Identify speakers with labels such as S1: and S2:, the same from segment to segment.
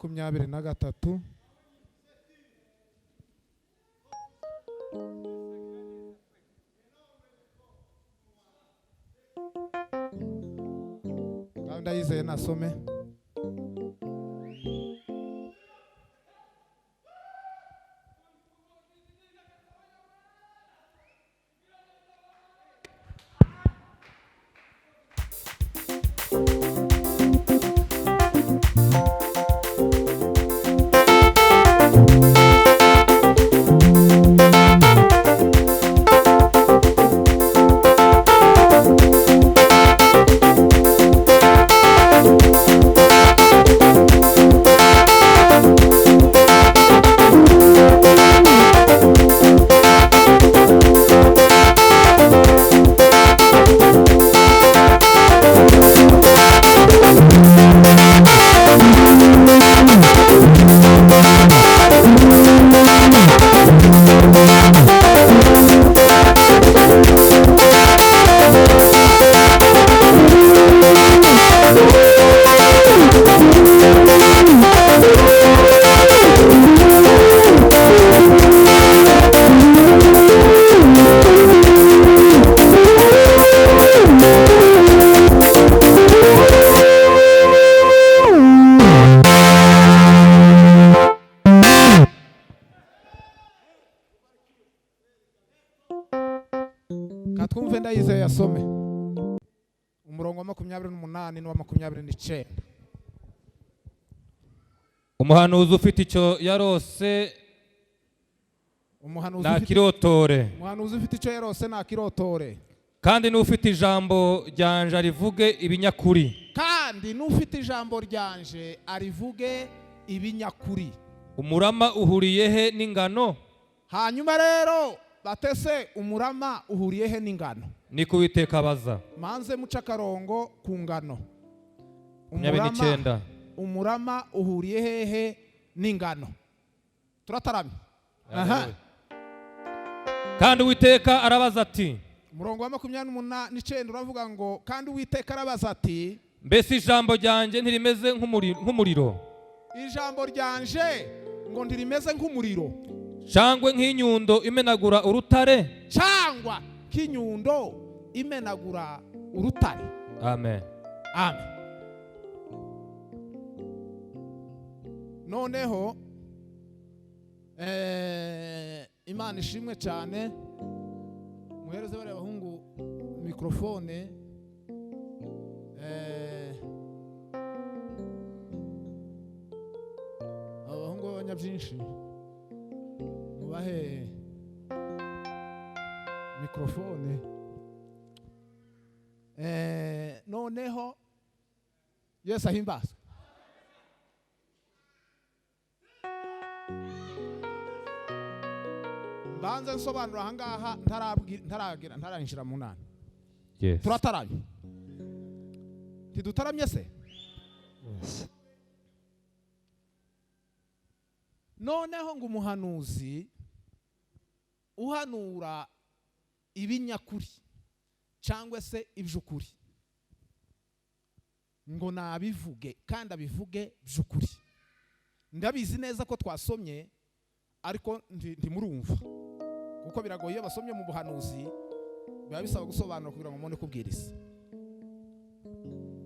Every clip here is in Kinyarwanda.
S1: 2023 gahunda yizeye nasome. Katwumve ndayizeye yasome umurongo wa 28 n'uwa 29.
S2: Umuhanuzi ufite icyo yarose nakirotore.
S1: Umuhanuzi ufite icyo yarose nakirotore.
S2: Kandi n'ufite ijambo ryanje arivuge ibinyakuri.
S1: Kandi n'ufite ijambo ryanje arivuge ibinyakuri.
S2: Umurama uhuriye he n'ingano?
S1: Hanyuma rero batese umurama uhuriye he n'ingano?
S2: Ni kuwiteka abaza.
S1: Manze muca karongo ku ngano. Umurama uhuriye hehe n'ingano? Turataramye. Aha.
S2: Kandi uwiteka arabaza ati,
S1: umurongo wa 29 uravuga ngo kandi uwiteka arabaza ati,
S2: mbese ijambo ryanje ntirimeze nk'umuriro?
S1: Ijambo ryanje ngo ntirimeze nk'umuriro,
S2: cyangwa nk'inyundo imenagura urutare?
S1: Cyangwa nk'inyundo imenagura urutare.
S2: Amen.
S1: Amen. Noneho Imana ishimwe cyane. Muhereze bari abahungu mikrofone. Abahungu b'abanyabyinshi mubahe mikrofone. Noneho Yesu ahimbazwe. Banze nsobanura ahangaha ntaranshira mu nana.
S2: Yes.
S1: Turataramye. Tidutaramye se?
S2: Yes.
S1: Noneho ngo umuhanuzi uhanura ibinyakuri cyangwa se iby'ukuri ngo nabivuge kandi abivuge by'ukuri. Ndabizi neza ko twasomye ariko ntimurumva kuko biragoye iyo basomye mu buhanuzi biba bisaba gusobanura kugira ngo umuntu kubwiriza.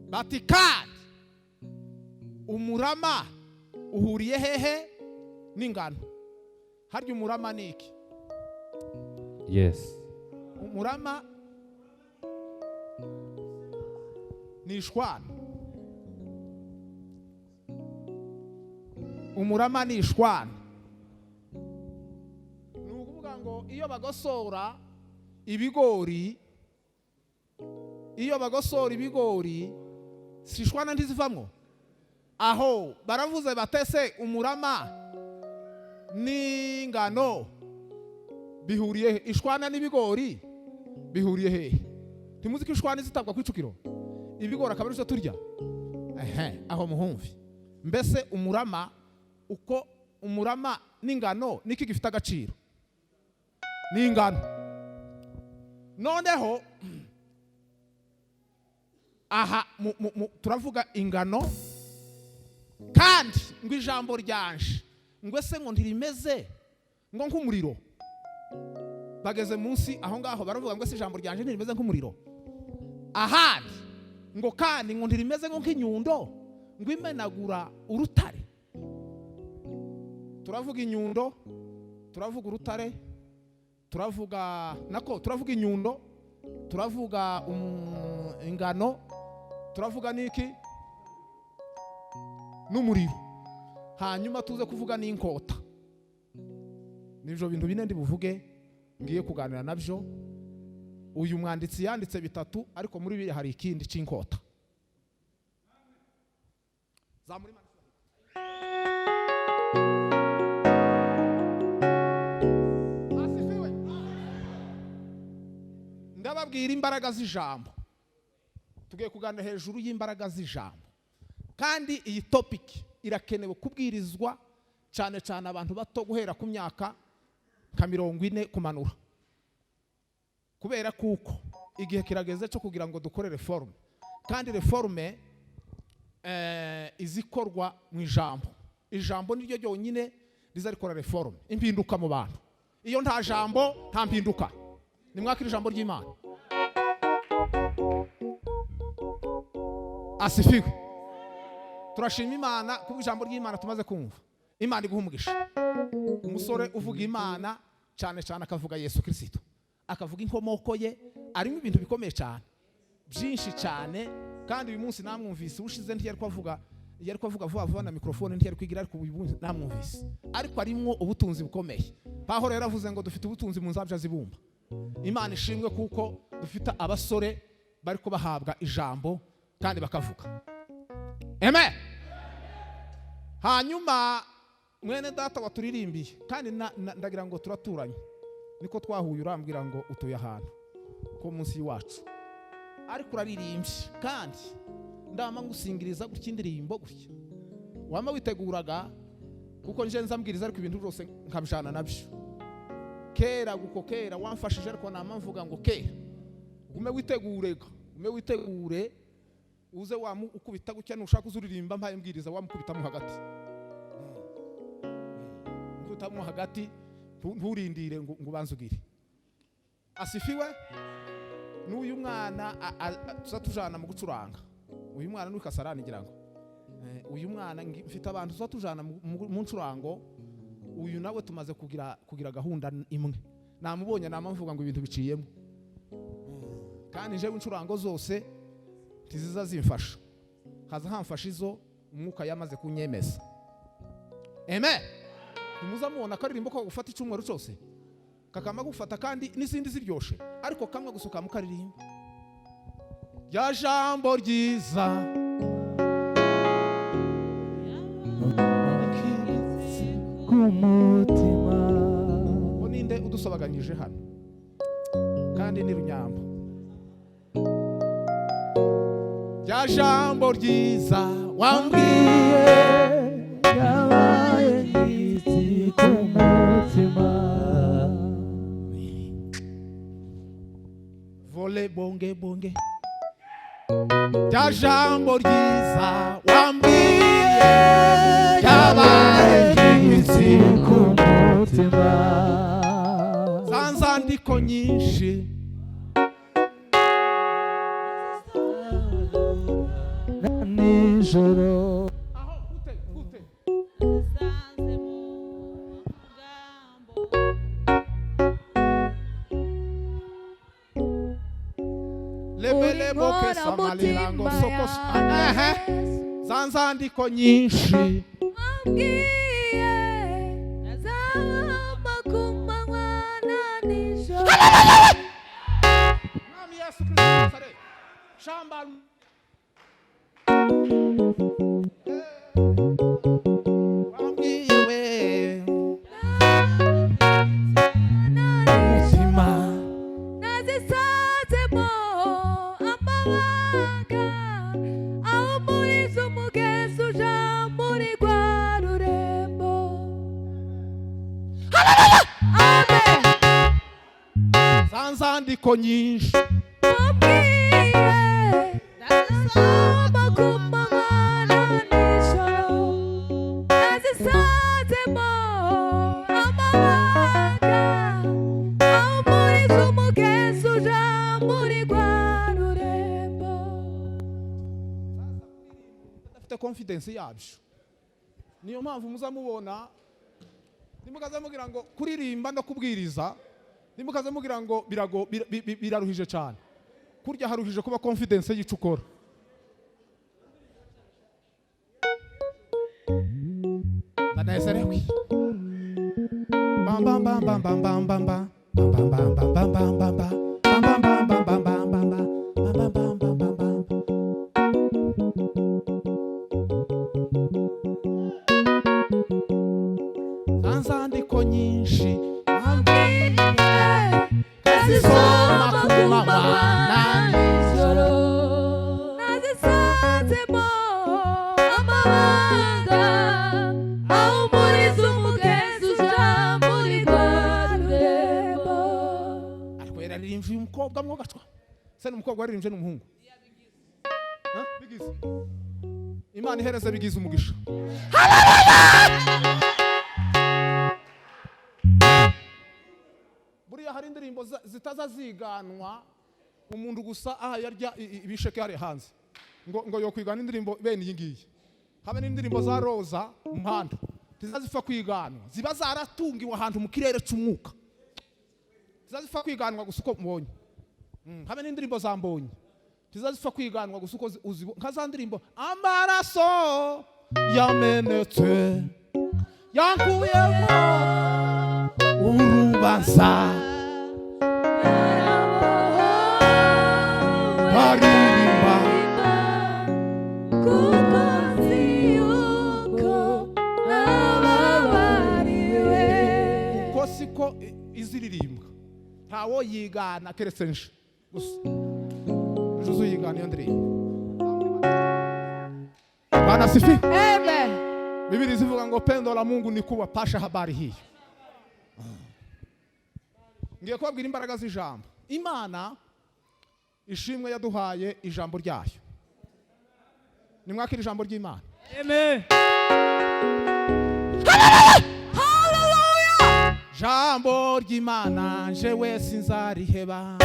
S1: Bati kandi umurama uhuriye hehe n'ingano? Harya umurama ni iki?
S2: Yes.
S1: Umurama ni ishwana. Umurama ni ishwana. Nukuvuga ngo iyo bagosora ibigori, si ishwana ntizivamwo. Aho baravuze batese umurama n'ingano bihuriye he? Ishwana n'ibigori bihuriye he? Ntimuzi ko ishwana zitabwa kwicukiro, ibigori akaba ari cyo turya. Aho muhumvi. Mbese umurama uko umurama n'ingano niki gifite agaciro? N'ingano. Noneho aha turavuga ingano kandi ngo ijambo ryanje ngo ese ngo ntirimeze ngo nk'umuriro. Bageze munsi aho ngaho baravuga ngo ese ijambo ryanje ntirimeze nk'umuriro. Ahandi ngo kandi ngo ntirimeze nk'inyundo ngo imenagura urutare. Turavuga inyundo, turavuga urutare, turavuga inyundo, turavuga ingano, turavuga niki n'umuriro, hanyuma tuze kuvuga n'inkota. Nivyo bintu bine ndi buvuge ngiye kuganira navyo. Uyu mwanditsi yanditse bitatu ariko muri biri hari ikindi c'inkota. Zamuri Asifiwe. Ndababwira imbaraga z'ijambo. Tugiye kuganira hejuru y'imbaraga z'ijambo. Kandi iyi topic irakenewe kubwirizwa cyane cyane abantu bato guhera ku myaka ka 40 kumanura. Kubera kuko igihe kirageze cyo kugira ngo dukore reforme. Kandi reforme izikorwa mu ijambo. Ijambo niryo ryonyine rizarikora reforme, impinduka mu bantu. Iyo nta jambo nta mpinduka. Nimwakira ijambo ry'Imana. Asifiwe. Turashima Imana kuko ijambo ry'Imana tumaze kumva. Imana iguhumugisha. Umusore uvuga Imana cyane cyane akavuga Yesu Kristo, akavuga inkomoko ye, arimo ibintu bikomeye cyane byinshi cyane. Kandi uyu munsi namwumvise ushize ntiyari kwavuga vuba na mikrofone ntiyari kwigira, ariko uyu munsi namwumvise ariko arimo ubutunzi bukomeye. Pahoro yaravuze ngo dufite ubutunzi mu nzabya zibumba. Imana ishimwe kuko dufite abasore bari ko bahabwa ijambo kandi bakavuga. Amen. Hanyuma mwene data waturirimbiye kandi ndagira ngo turaturanye, niko twahuye urambwira ngo utuye ahantu ko munsi y'iwacu, ariko uraririmbye kandi ndama ngusingiriza gutya indirimbo gutya. Wama witeguraga kuko nje nzambwiriza ariko ibintu byose nkabijana nabyo. Kera gukokera wamfashije ariko nama mvuga ngo kera ume witegure uze ukubita gutya nushaka uzuririmba mpaye mbwiriza wamukubitamo hagati. Nkubitamo hagati nturindire ngo banzugire. Asifiwe. N'uyu mwana tuzatujana mu gucuranga. Uyu mwana ni Kasarani ngira ngo. Uyu mwana mfite abantu tuzatujana mu ncurango. Uyu nawe tumaze kugira gahunda imwe. Namubonye namamvuga ngo ibintu biciyemo. Kandi nje incurango zose tiziza zimfasha. Haza hamfasha izo umwuka yamaze kunyemeza. Amen. Nimuza mubona karirimbo ko gufata icumweru cyose. Kakama gufata kandi n'izindi ziryoshe, ariko kamwe gusuka mu karirimbo. Ya jambo ryiza kumutima. Oninde udusobaganyije hano kandi ni Runyambo. Ya jambo ryiza wambwiye yabaye ngizi kumutima. Vole bonge Ya jambo ryiza wambwiye yabaye ngizi kumutima. Zanzandiko nyinshi nijoro. Aho gute sanze mu gambo. Lebele boke samalilango sokos. Zanzandiko nyinshi wambwiye nazama kumanywa na nijoro. Mwami Yesu Kristo sare shamba Zanzandiko nyinshi wambwiye nazama kumanywa na nijoro. ufite confidence yabyo. Niyo mpamvu muzamubona nimukaza mugira ngo kuririmba no kubwiriza, nimukaza mugira ngo biraruhije cyane. Kurya haruhije kuba confidence y'icukora. Nanezerewe. Bam bam bam bam bam bam bam bam. Bam bam bam bam bam bam bam. Bam bam bam bam bam bam bam bam. Bam bam bam bam bam. Zanzandiko nyinshi kazisoma ku manywa na nijoro,
S3: nazisanzemo amabanga ahumuriza umugenzi uja muri rwa rurembo.
S1: ariko yararirimvye umukobwa mwogacwa se n'umukobwa waririmbye n'umuhungu bigize Imana ihereza bigize umugisha. Buriya hari indirimbo zitazaziganwa umuntu gusa aha yarya ibisheke hari hanze ngo yo kwigana indirimbo bene iyi ngiyi. Habe n'indirimbo za Roza Mpando tizazifa kwiganwa, ziba zaratungiwe ahantu mu kirere cy'umwuka, tizazifa kwiganwa gusa uko mbonye. Habe n'indirimbo za Mbonye tizazifa kwiganwa gusa uko nka za ndirimbo amaraso yamenetse yankuyemo urubanza baririmba
S3: kuko nzi yuko nababariwe.
S1: uko siko iziririmbwa ntawo yigana keretse nje gusa njuzu yigana iyo ndirimbo. Bwana sifi.
S3: Amen.
S1: Biblia zivuga ngo pendo la Mungu ni kuwapasha habari hii. Ngiye kubabwira imbaraga z'ijambo. Imana ishimwe yaduhaye ijambo ryayo. Nimwakira ijambo ry'Imana.
S2: Amen.
S3: Hallelujah.
S1: Jambo ry'Imana jewe sinzariheba.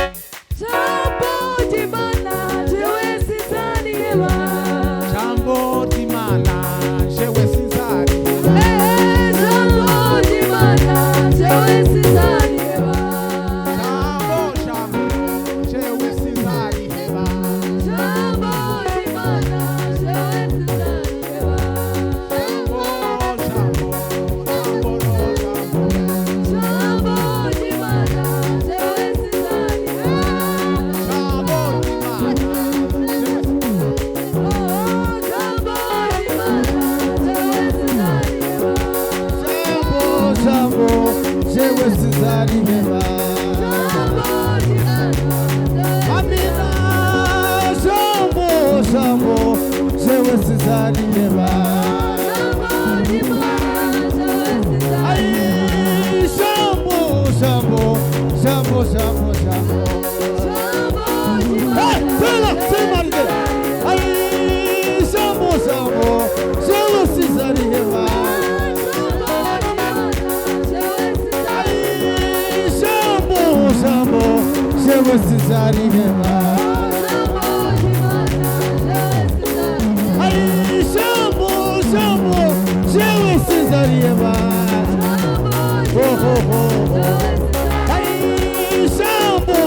S3: Jambo ry'Imana jewe sinzariheba.
S1: Jambo ry'Imana jewe sinzariheba.
S3: Jambo ry'Imana jewe sinzariheba.
S1: Jambo jewe sinzariheba.
S3: Jambo ry'Imana jewe sinzariheba. Jambo ry'Imana jewe sinzariheba.
S4: jewe sinzariheba. Amina jambo jewe sinzariheba. Ai jambo hey tela semaride. Ai jambo jewe sinzariheba. jewe sinzariheba. Ai jambo jewe sinzariheba. Ai jambo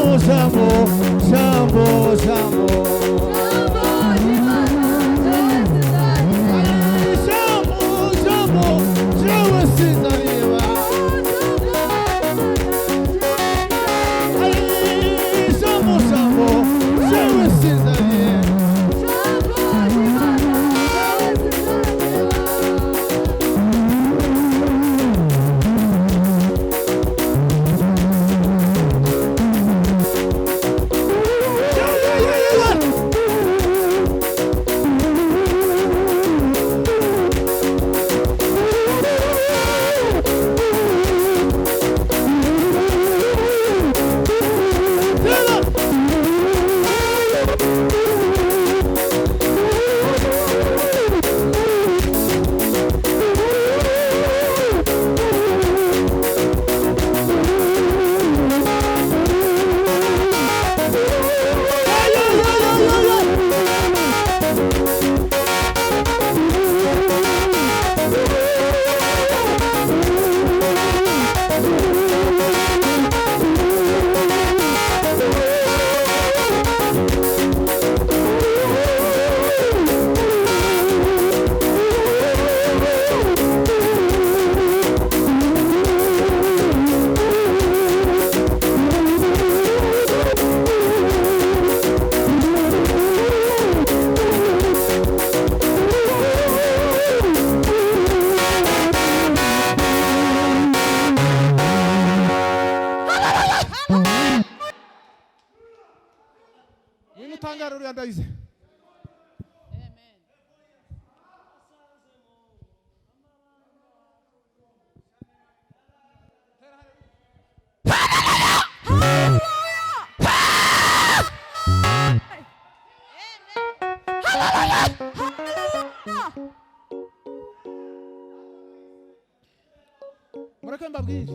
S1: mureke mbabwire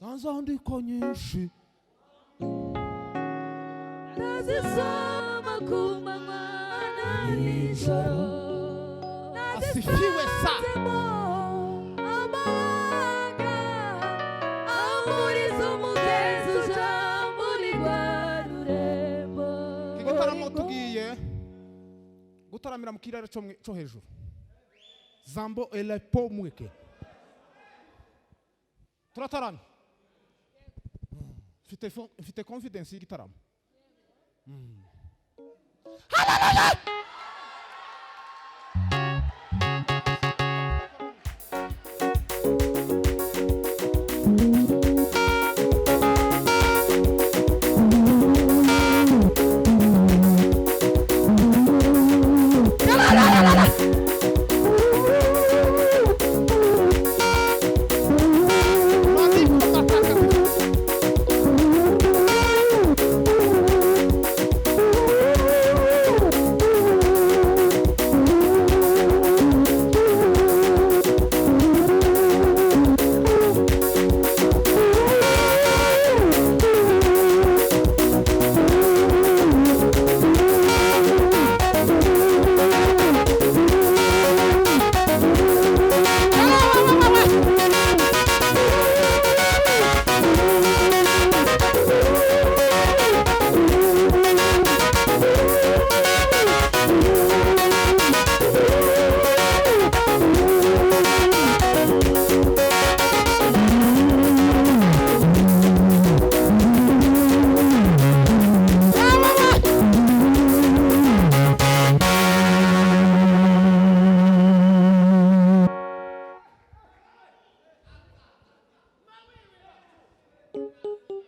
S1: za nzandiko nyinshi
S3: nazisoma ku manywa na nijoro,
S1: asifiwe sa
S3: amabanga amuriza umugezi uja muri rwa rurembo.
S1: igitaramo tugiye gutaramira mu kirere cyo hejuru zambo elepo mweke turataramye mfite confidence y'igitaramo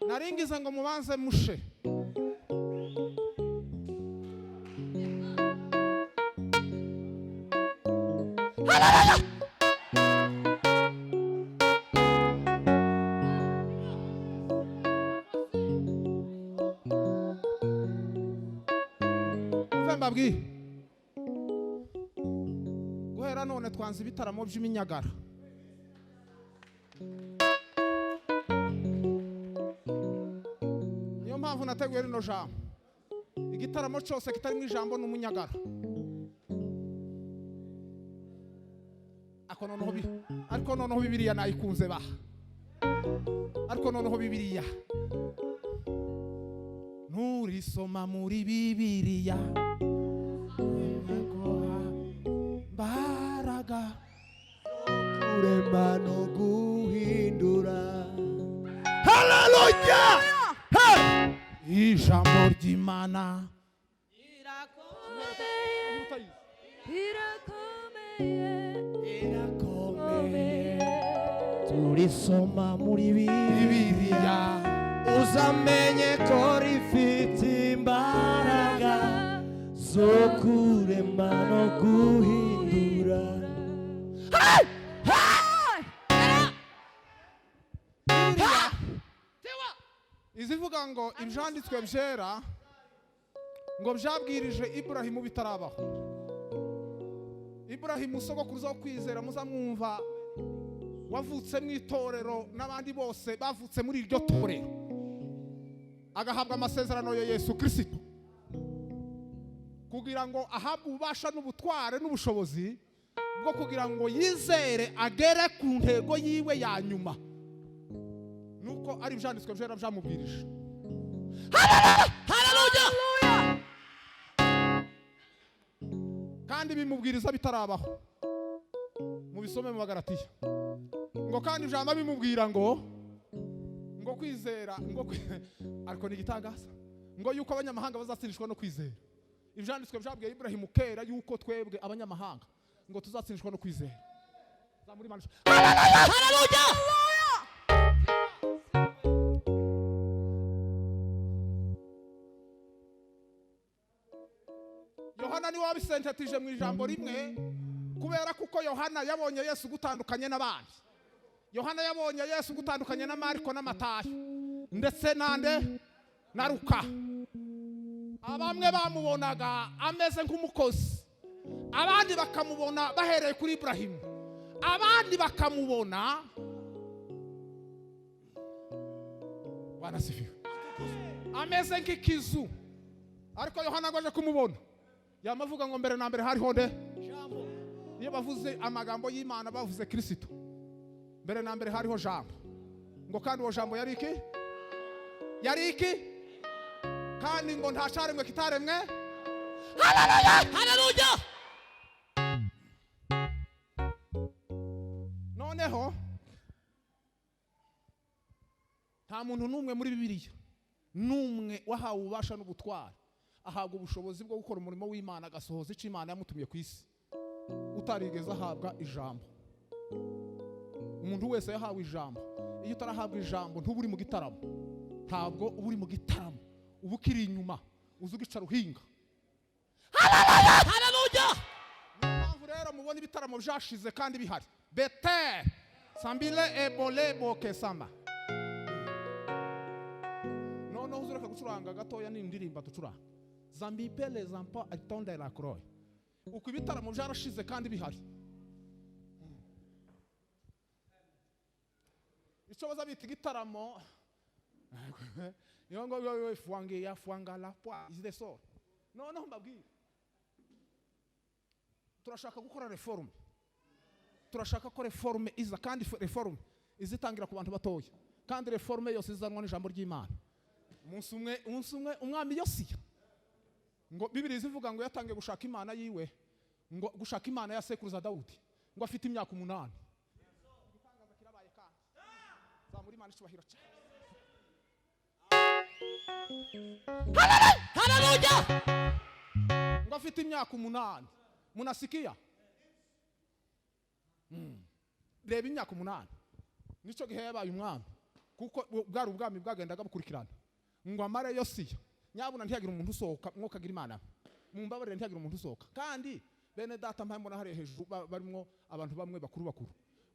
S1: naringize ngo mubanze mushe mbabwiye guhera none twanze ibitaramo by'iminyagara niyo mpamvu nateguye rino jambo igitaramo cyose kitarimo ijambo n'umunyagara ariko noneho bibiliya nayikunze baha ariko noneho bibiliya nurisoma muri bibiliya mbaraga
S4: kurema no guhindura. Haleluya!
S1: ijambo ry'Imana
S3: irakomeye
S4: turisoma muri bibiliya uzamenye ko rifite imbaraga zo kurema no guhindura.
S1: izivuga ngo ibyanditswe byera ngo byabwirije Iburahimu bitarabaho. Iburahimu sogokuruza wo kwizera muzamwumva wavutse mu itorero n'abandi bose bavutse muri iryo torero agahabwa amasezerano ya Yesu Kristo kugira ngo ahabwe ububasha n'ubutware n'ubushobozi bwo kugira ngo yizere agere ku ntego yiwe ya nyuma nuko ari ibyanditswe byera byamubwirije. Haleluya! kandi bimubwiriza bitarabaho mubisome mu Bagalatiya ngo kandi ijambo bimubwira ngo kwizera ariko nigitangaza ngo yuko abanyamahanga bazatsindishwa no kwizera. Ibyanditswe byabwiye Iburahimu kera yuko twebwe abanyamahanga ngo tuzatsindishwa no kwizera. Zamuri Imana. Haleluya! Yohana ni wabisentetije mu ijambo rimwe kubera kuko Yohana yabonye Yesu gutandukanye n'abandi. Yohana yabonye Yesu gutandukanye na Mariko na Matayo ndetse nande na Luka. abamwe bamubonaga ameze nk'umukozi, abandi bakamubona bahereye kuri Iburahimu, abandi bakamubona banasifiwe ameze nk'ikizu. Ariko Yohana ngo aje kumubona yamavuga ngo mbere na mbere hariho nde? Iyo bavuze amagambo y'Imana bavuze Kristo, mbere na mbere hariho jambo, ngo kandi uwo jambo yari iki? Yari iki? Kandi ngo nta caremwe kitaremwe. Haleluya, haleluya. Noneho nta muntu n'umwe muri Bibiliya n'umwe wahawe ububasha n'ubutware, ahabwa ubushobozi bwo gukora umurimo w'Imana, agasohoza icyo Imana yamutumye ku isi, utarigeze ahabwa ijambo. Umuntu wese yahawe ijambo. Iyo utarahabwa ijambo ntuba uri mu gitaramo, ntabwo uba uri mu gitaramo, uba ukiri inyuma, uzi ugica ruhinga. Haleluya, haleluya. Niyo mpamvu rero mubona ibitaramo byashize kandi bihari. Bete sambile ebole boke samba. Noneho uzureka gucuranga gatoya n'indirimba ducuranga. Zambipe les enfants attendent la croix. Uko ibitaramo byarashize kandi bihari. Icyo baza bita igitaramo iyo ngo yo fuange ya fuangala poa is the soul. Noneho mbabwira, turashaka gukora reform. Turashaka ko reforme iza, kandi reforme izitangira ku bantu batoya, kandi reforme yose izanwa n'ijambo ry'Imana. Umunsi umwe umwami Yosiya, ngo Bibiliya ivuga ngo yatangiye gushaka Imana yiwe, ngo gushaka Imana ya sekuruza Dawudi, ngo afite imyaka 8. Igitangaza kirabaye kandi zamuri Imana icubahiro cyane. Haleluya, ngo afite imyaka 8. Munasikia? Reba imyaka 8 nico gihe yabaye umwami, kuko bwari ubwami bwagendaga bukurikirana. Ngo amare Yosiya nyabuna ntiyagira umuntu usohoka, mwokagira Imana mumbabarire, ntiyagira umuntu usohoka. Kandi bene data mpambona hari hejuru barimo abantu bamwe bakuru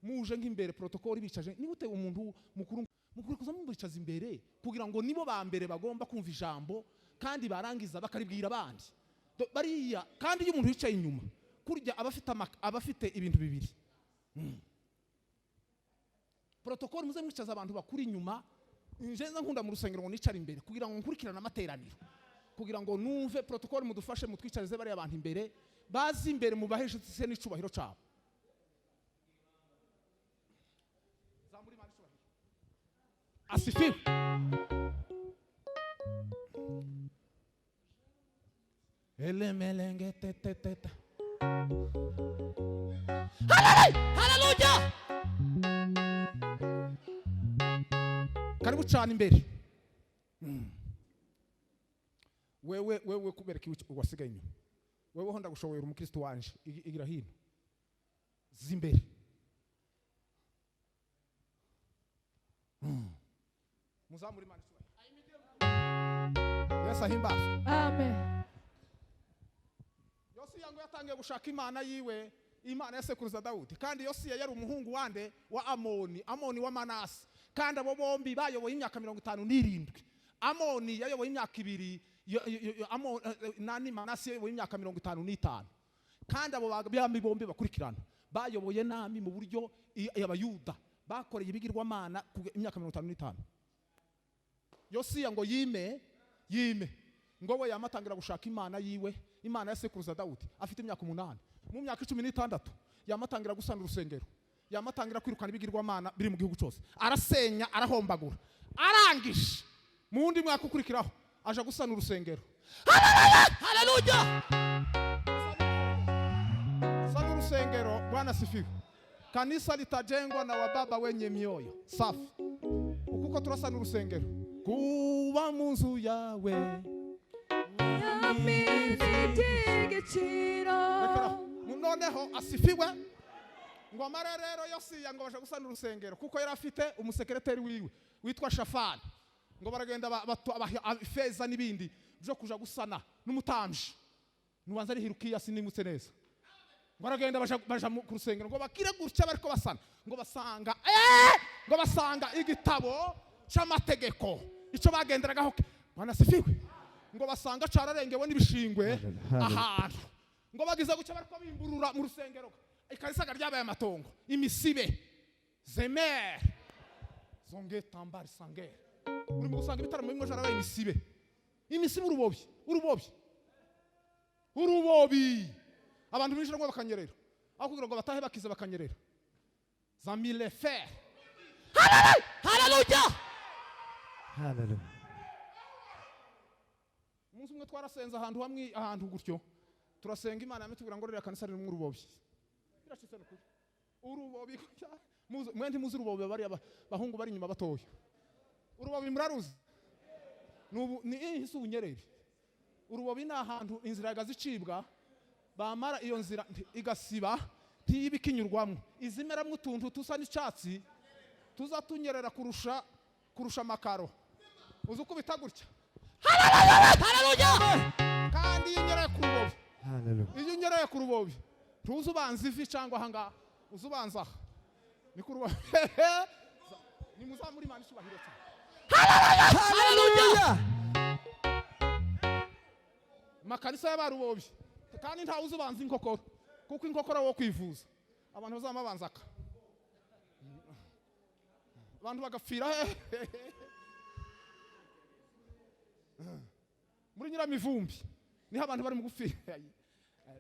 S1: muje nk'imbere protocol bicaje, ni gute umuntu mukuru kuza mumuricaza imbere kugira ngo nibo ba mbere bagomba kumva ijambo kandi barangiza bakaribwira abandi bariya. Kandi iyo umuntu yicaye inyuma kurya abafite ibintu bibiri. Protocol muze mwicaza abantu bakuri inyuma. Njenza nkunda mu rusengero ngo nicara imbere kugira ngo nkurikirane amateraniro, kugira ngo numve protocol mudufashe mutwicarize bari abantu imbere, bazi imbere mubaheje se n'icubahiro cyabo. Zamuri Imana icubahiro. Asifiwe. Elemelenge teteteta. Haleluya. Karibu cyane imbere. Wewe kubereka wasigaye inyuma. Wewe honda gushoboyera umukristo wanje igira hino. Zimbere. Muzamuri Imana icubahiro. Yesu ahimbaze.
S3: Amen.
S1: Yosiya ngo yatangiye gushaka Imana yiwe, Imana ya sekuruza Dawudi. Kandi Yosiya yari umuhungu wande wa Amoni wa Manase. Kandi abo bombi bayoboye imyaka 57. Amoni yayoboye imyaka 2, Manase yayoboye imyaka 55. Kandi abo bagabye bombi bakurikirana bayoboye nami mu buryo y'Abayuda bakoreye ibigirwamana ku imyaka 55. Yosiya ngo yime ngo we yamatangira gushaka Imana yiwe, Imana ya sekuruza Dawudi, afite imyaka 8. Mu myaka 16 yamatangira gusana urusengero, yamatangira kwirukana ibigirwamana biri mu gihugu cyose, arasenya arahombagura. Arangije mu wundi mwaka ukurikiraho aje gusana urusengero. Haleluya, sana urusengero. Bwana sifiwe. Kanisa litajengwa na wababa wenye mioyo safi. Ukuko turasana urusengero kuba mu nzu yawe noneho asifiwe. Ngo amare rero Yosiya ngo baje gusana urusengero kuko yari afite umusekreteri wiwe witwa Shafani. Ngo baragenda feza n'ibindi byo kuja gusana n'umutambyi nubanza ari Hirukiya sinimutse neza. Ngo baragenda baja ku rusengero ngo bakire gutya bariko basana, ngo basanga igitabo cy'amategeko ico bagenderagaho. Bwana sifiwe. ngo basanga cararengewe n'ibishingwe
S4: Hallelujah.
S1: ahantu ngo bagize gucya bariko bimburura mu rusengero ikarisaga ryabaye amatongo imisibe zemer zonge tambari sangere uri mu gusanga ibitaramo bimwe jarabaye imisibe urubobi abantu binjira ngo bakanyerera aho kugira ngo batahe bakize bakanyerera za mille fer haleluya
S4: Hallelujah.
S1: umunsi umwe twarasenze ahantu gutyo turasenga Imana yamitubwira ngo rero kanisa riri mu rubobi birashitse n'ukuri urubobi mwende muzi urubobi bari bahungu bari inyuma batoya urubobi muraruzi ni ihise ubunyerere urubobi ni ahantu inzira yagazicibwa bamara iyo nzira igasiba ntiyibikinyurwamo izimeramwe utuntu tusa n'icyatsi tuzatunyerera kurusha amakaro uzi uko bita gutya haleluya kandi iyo unyereye ku rubobi iyo unyereye ku rubobi ntuzi ubanza ivi cyangwa ahangaha uzi ubanza aha ni ku rubobi ni muzamuri Imana ishubahiro cyane
S4: Hallelujah.
S1: makanisa y'abarubobi kandi ntawe uzi ubanza inkokora kuko inkokora wo kwivuza abantu bazama banzaka abantu bagapfira muri Nyiramivumbi niho abantu bari mu gupfira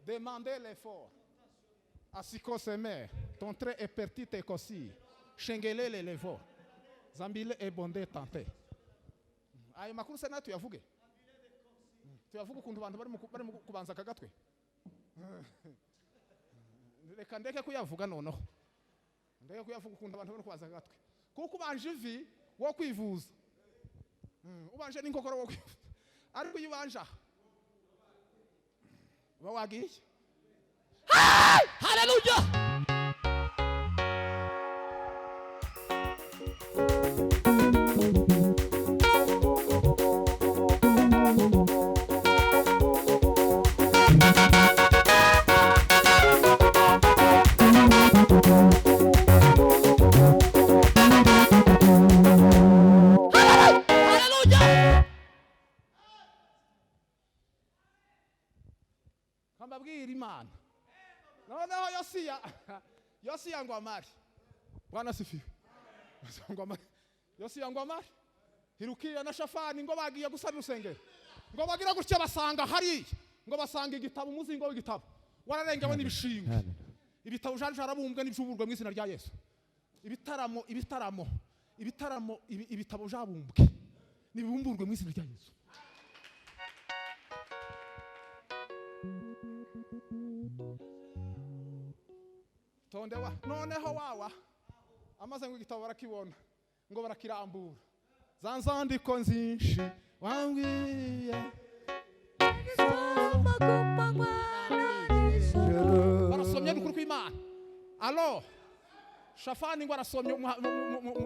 S1: demandez l'effort asiko semer ton trait est petit et cossi shengele le levo zambile et bonde tante ayo makuru se nayo tuyavuge ukuntu abantu bari mu kubanza akagatwe reka ndeke kuyavuga noneho ndeke kuyavuga ukuntu abantu bari kubanza akagatwe kuko ubanje ivi wo kwivuza ubanje n'inkokora wo kwivuza ariko iyo ubanje aha uba wagiye haleluya kambabwira Imana noneho Yosiya ngo amari Bwana sifiwe Yosiya ngo amari Hirukiya na Shafani ngo bagiye gusana urusengero ngo bagira gutya basanga hariya ngo basanga igitabo umuzingo w'igitabo wararengewe n'ibishingo ibitabo jarabumbwe n'ibyuburwa mu izina rya Yesu ibitabo jabumbwe nibumburwe mu izina rya Yesu tondewa noneho wawa amaze ngo igitabo barakibona ngo barakirambura za nzandiko nzinshi wambwiye barasomye n'ukuri kw'Imana alo Shafani ngo arasomye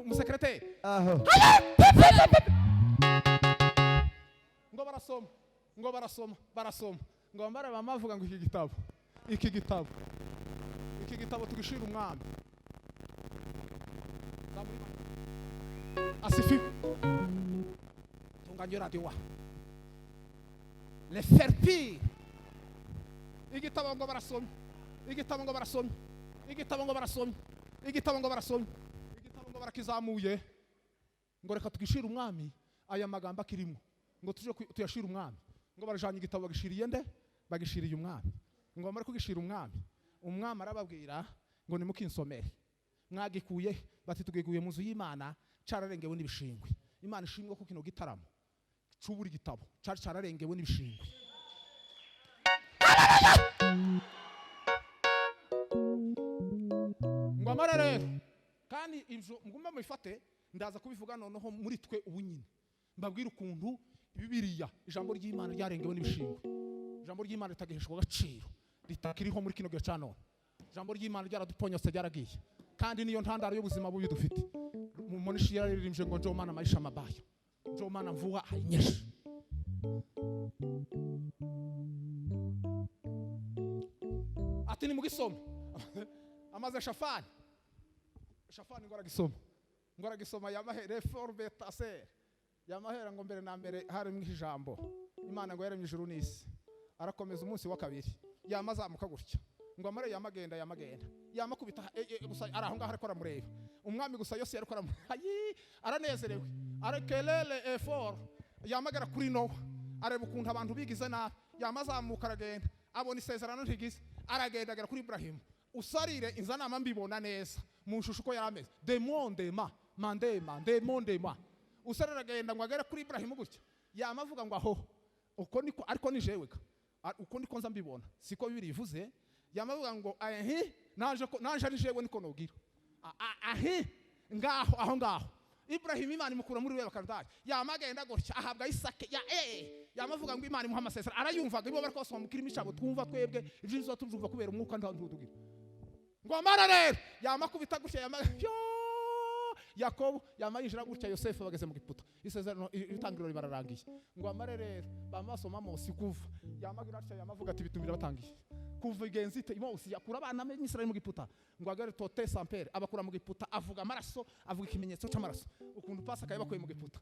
S1: umusekreteri ngo barasoma ngo bambara bamavuga ngo iki gitabo tugishira umwami asifi tunganye radio wa le ferpi igitabo ngo barakizamuye ngo reka tugishira umwami aya magambo akirimo ngo tuje tuyashira umwami ngo barajanye igitabo bagishiriye nde bagishiriye umwami ngo bamare kugishira umwami arababwira ngo nimukinsomere mwagikuye bati tugiguye mu nzu y'Imana cararengewe n'ibishingwe Imana ishimwe ko kino gitaramo cubura igitabo cararengewe n'ibishingwe ngo amara rero kandi ivyo mugomba mubifate ndaza kubivuga noneho muri twe ubunyine mbabwira ukuntu Bibiliya ijambo ry'Imana ryarengewe n'ibishingwe ijambo ry'Imana ritagiheshwa agaciro ritakiriho muri kino gihe ca none ijambo ry'Imana ryaraduponyose ryaragiye kandi niyo ntandaro y'ubuzima bubi dufite Monishi yaririmbye ngo njoo mana maisha mabaya njoo mana mvua hainyesha ati ni mugisoma amaze Shafani ngo aragisoma yamahere forbe taser yamahera ngo mbere na mbere hari mu ijambo imana ngo yaremye ijuru n'isi. Arakomeza umunsi wa kabiri yama azamuka gutya ngo amare yamagenda yamakubita gusa ari aho ngaho ariko aramureba umwami gusa Yosiya ariko aranezerewe arakelele effort yamagara kuri Nowa areba ukuntu abantu bigize nabi yama azamuka aragenda abona isezerano ntigize aragenda agera kuri Ibrahimu usarire inzanama mbibona neza mu shusho uko yarameze demondema mandema usarire aragenda ngo agere kuri Ibrahimu gutya yama avuga ngo aho uko niko ariko ni jewe uko niko nza mbibona siko bibiri bivuze yamavuga ngo nanje ari jewe niko nogira aho ngaho Ibrahim Imana imukura muri we bakarudari yamagenda gutya ahabwa Isake yamavuga ngo Imana imuha amasezerano arayumvaga ibo bariko basoma mukirimi cyabo twumva twebwe ivyo nizo tuvyumva kubera umwuka ntudugira ngo amara rero yamakubita gutya Yakobo yamayinjira gutya Yosefu bageze mu Giputa isezerano itangiriro bararangiye ngo amare rero bamasoma Mose kuva yamagira atya yamavuga ati bitumira batangiye kuva igenzite Mose yakura abana mu Israeli mu Giputa ngo agare tote sampere abakura mu Giputa avuga amaraso avuga ikimenyetso cy'amaraso ukuntu Pasaka yabakuye mu Giputa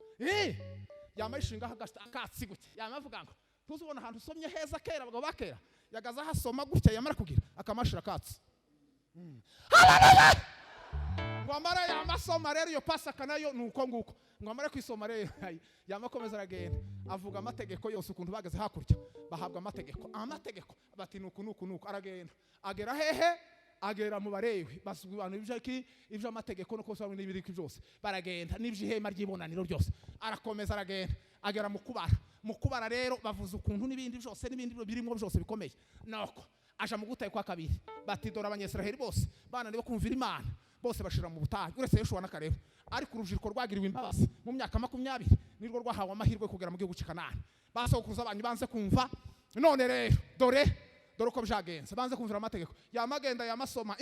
S1: yamayishinga akatsi gutya yamavuga ngo tuzubona ahantu usomye heza kera abagabo bakera yagaza hasoma gutya yamara kugira akamashira katsi ngo amara yamasoma rero iyo Pasaka nayo nuko nguko ngo amara kwisoma rero yamakomeza aragenda avuga amategeko yose ukuntu bageze hakurya bahabwa amategeko bati nuko aragenda agera hehe agera mu Barewi basubana ibyo amategeko no kosaba n'ibiriki byose baragenda n'ibyihema ry'ibonaniro byose arakomeza aragenda agera mu kubara rero bavuza ukuntu n'ibindi byose n'ibindi birimo byose bikomeye nako aja mu gutaye kwa kabiri bati dora abanyesiraheli bose bana nibo kumvira Imana bose bashira mu butayu uretse Yoshua na Kalebu ariko urubyiruko rwagiriwe imbabazi mu myaka 20 nirwo rwahawe amahirwe kugera mu gihugu cy'Kanani basokuruza abantu banze kumva none rero dore uko byagenze banze kumvira amategeko yamagenda yamasoma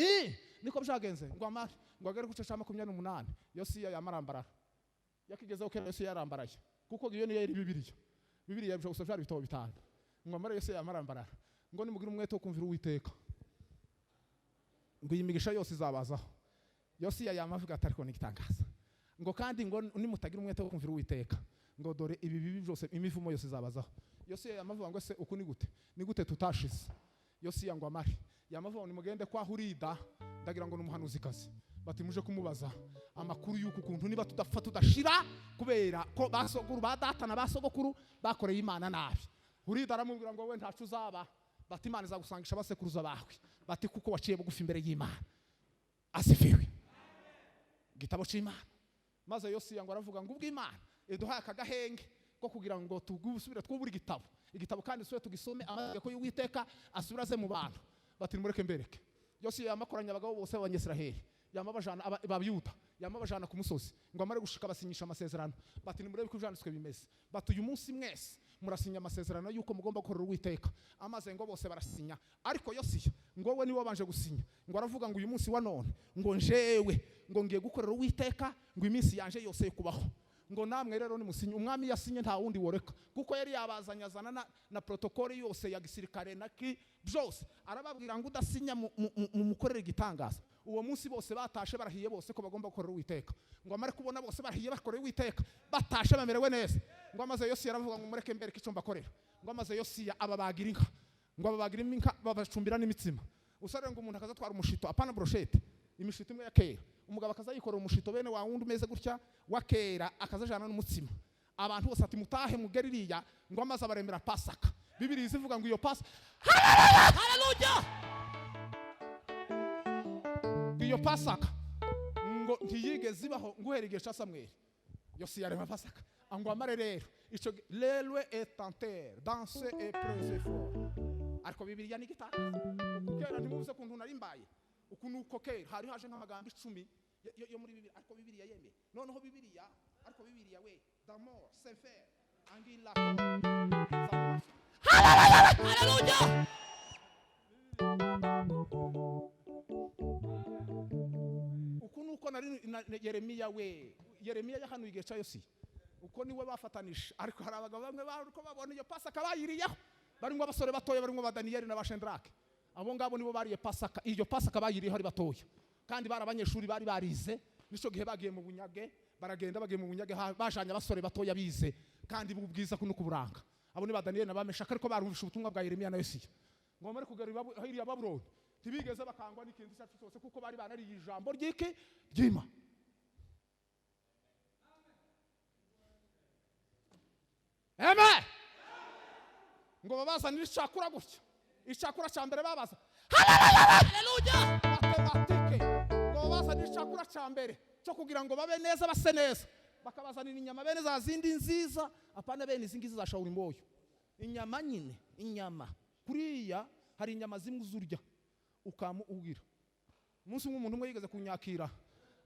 S1: niko byagenze ngo agere ku cya 28 Yosiya yamarambara yakigezeho kera Yosiya yarambaraye kuko iyo niyo yari Bibiliya byose byari bitabo bitanu ngo amara Yosiya yamarambara ngo nimugira umwete wo kumvira Uwiteka ngo imigisha yose izabazaho Yosiya yamavuga atariko nigitangaza ngo kandi ngo nimutagira umwete wo kumvira Uwiteka ngo dore ibi bibi byose imivumo yose izabazaho Yosiya yamavuga ngo se uku ni gute tutashize Yosiya ngo amari yamavuga ngo nimugende kwa Hurida ndagira ngo numuhanuzi kazi bati muje kumubaza amakuru y'uku kuntu niba tudapfa tudashira kubera ko basoguru badatana basogokuru bakoreye Imana nabi Hurida aramubwira ngo we ntacu uzaba bati Imana izagusangisha basekuruza bawe bati kuko waciye bugufi imbere y'Imana asifiwe gitabo cy'Imana maze Yosiya ngo aravuga ngo ubw'Imana eduhaye akagahenge ko kugira ngo tugusubire twubura igitabo kandi swe tugisome amategeko y'Uwiteka asubiraze mu bantu bati mureke mbereke Yosiya yamakoranya abagabo bose b'Abanyesiraheli yamabajana abayuda yamabajana ku musozi ngo amare gushika basinyisha amasezerano bati nimurebe ko ivyanditswe bimeze bati uyu munsi mwese murasinya amasezerano yuko mugomba gukorera Uwiteka amaze ngo bose barasinya ariko Yosiya ngo we ni wabanje gusinya ngo aravuga ngo uyu munsi wa none ngo njewe ngo ngiye gukorera Uwiteka ngo iminsi yanje yose yo kubaho ngo namwe rero ni musinye umwami yasinye nta wundi woreka kuko yari yabazanyazana na protokole yose ya gisirikare naki byose arababwira ngo udasinya mu mukorera igitangaza uwo munsi bose batashe barahiye bose ko bagomba gukorera Uwiteka ngo amare kubona bose barahiye bakorera Uwiteka batashe bamerewe neza ngo amaze Yosiya aravuga ngo mureke mbereke icyo mbakorera ngo amaze Yosiya ababagira inka ngo ababagira inka babacumbira n'imitsima usare ngo umuntu akazatwara umushito apana brochette imishito imwe ya kera umugabo akazayikorera umushito bene wa wundi umeze gutya wa kera akazajana n'umutsima abantu bose ati mutahe mugeririya ngo amaze abaremera Pasaka Bibiliya ivuga ngo iyo Pasaka haleluya iyo Pasaka ngo ntiyigeze ibaho nguhera igihe cya Samweli Yosiya arema Pasaka ngo amare rero ico lelwe et tenter danser et prêcher fort ariko Bibiliya ni gitangaza ukera ntimuze kuntu nari mbaye ukuntu uko kera hari haje nk'amagambo 10 yo muri Bibiliya ariko Bibiliya yemeye noneho Bibiliya ariko Bibiliya we d'amour c'est faire angila haleluya ukuntu uko nari Yeremiya yahanu igihe cya Yosiya uko niwe bafatanije ariko hari abagabo bamwe bariko babona iyo Pasaka bayiriyeho barimo abasore batoya barimo Daniyeli na Bashendrake abo ngabo nibo bariye Pasaka iyo Pasaka bayiriyeho ari batoya kandi barabanyeshuri bari barize nico gihe bagiye mu bunyage baragenda bagiye mu bunyage bajanye abasore batoya bize kandi bubwiza kuno kuburanga abo ni ba Daniyeli na ba Meshaki ariko barumvisha ubutumwa bwa Yeremiya na Yosiya ngo bamare kugera hiriya Babuloni ntibigeze bakangwa n'ikintu cyacu cyose kuko bari banariye ijambo ry'iki ry'Imana. Amen. Ngo babazanire icakura gutya, icakura cya mbere babaza haleluya matematike, ngo babazanire icakura cya mbere cyo kugira ngo babe neza base neza, bakabazanira inyama bene za zindi nziza, apana bene izi ngizi za Shawuli Mboyo. Inyama nyine, inyama kuriya hari inyama zimwe uzurya ukamugira. Umunsi umwe umuntu umwe yigeze kunyakira,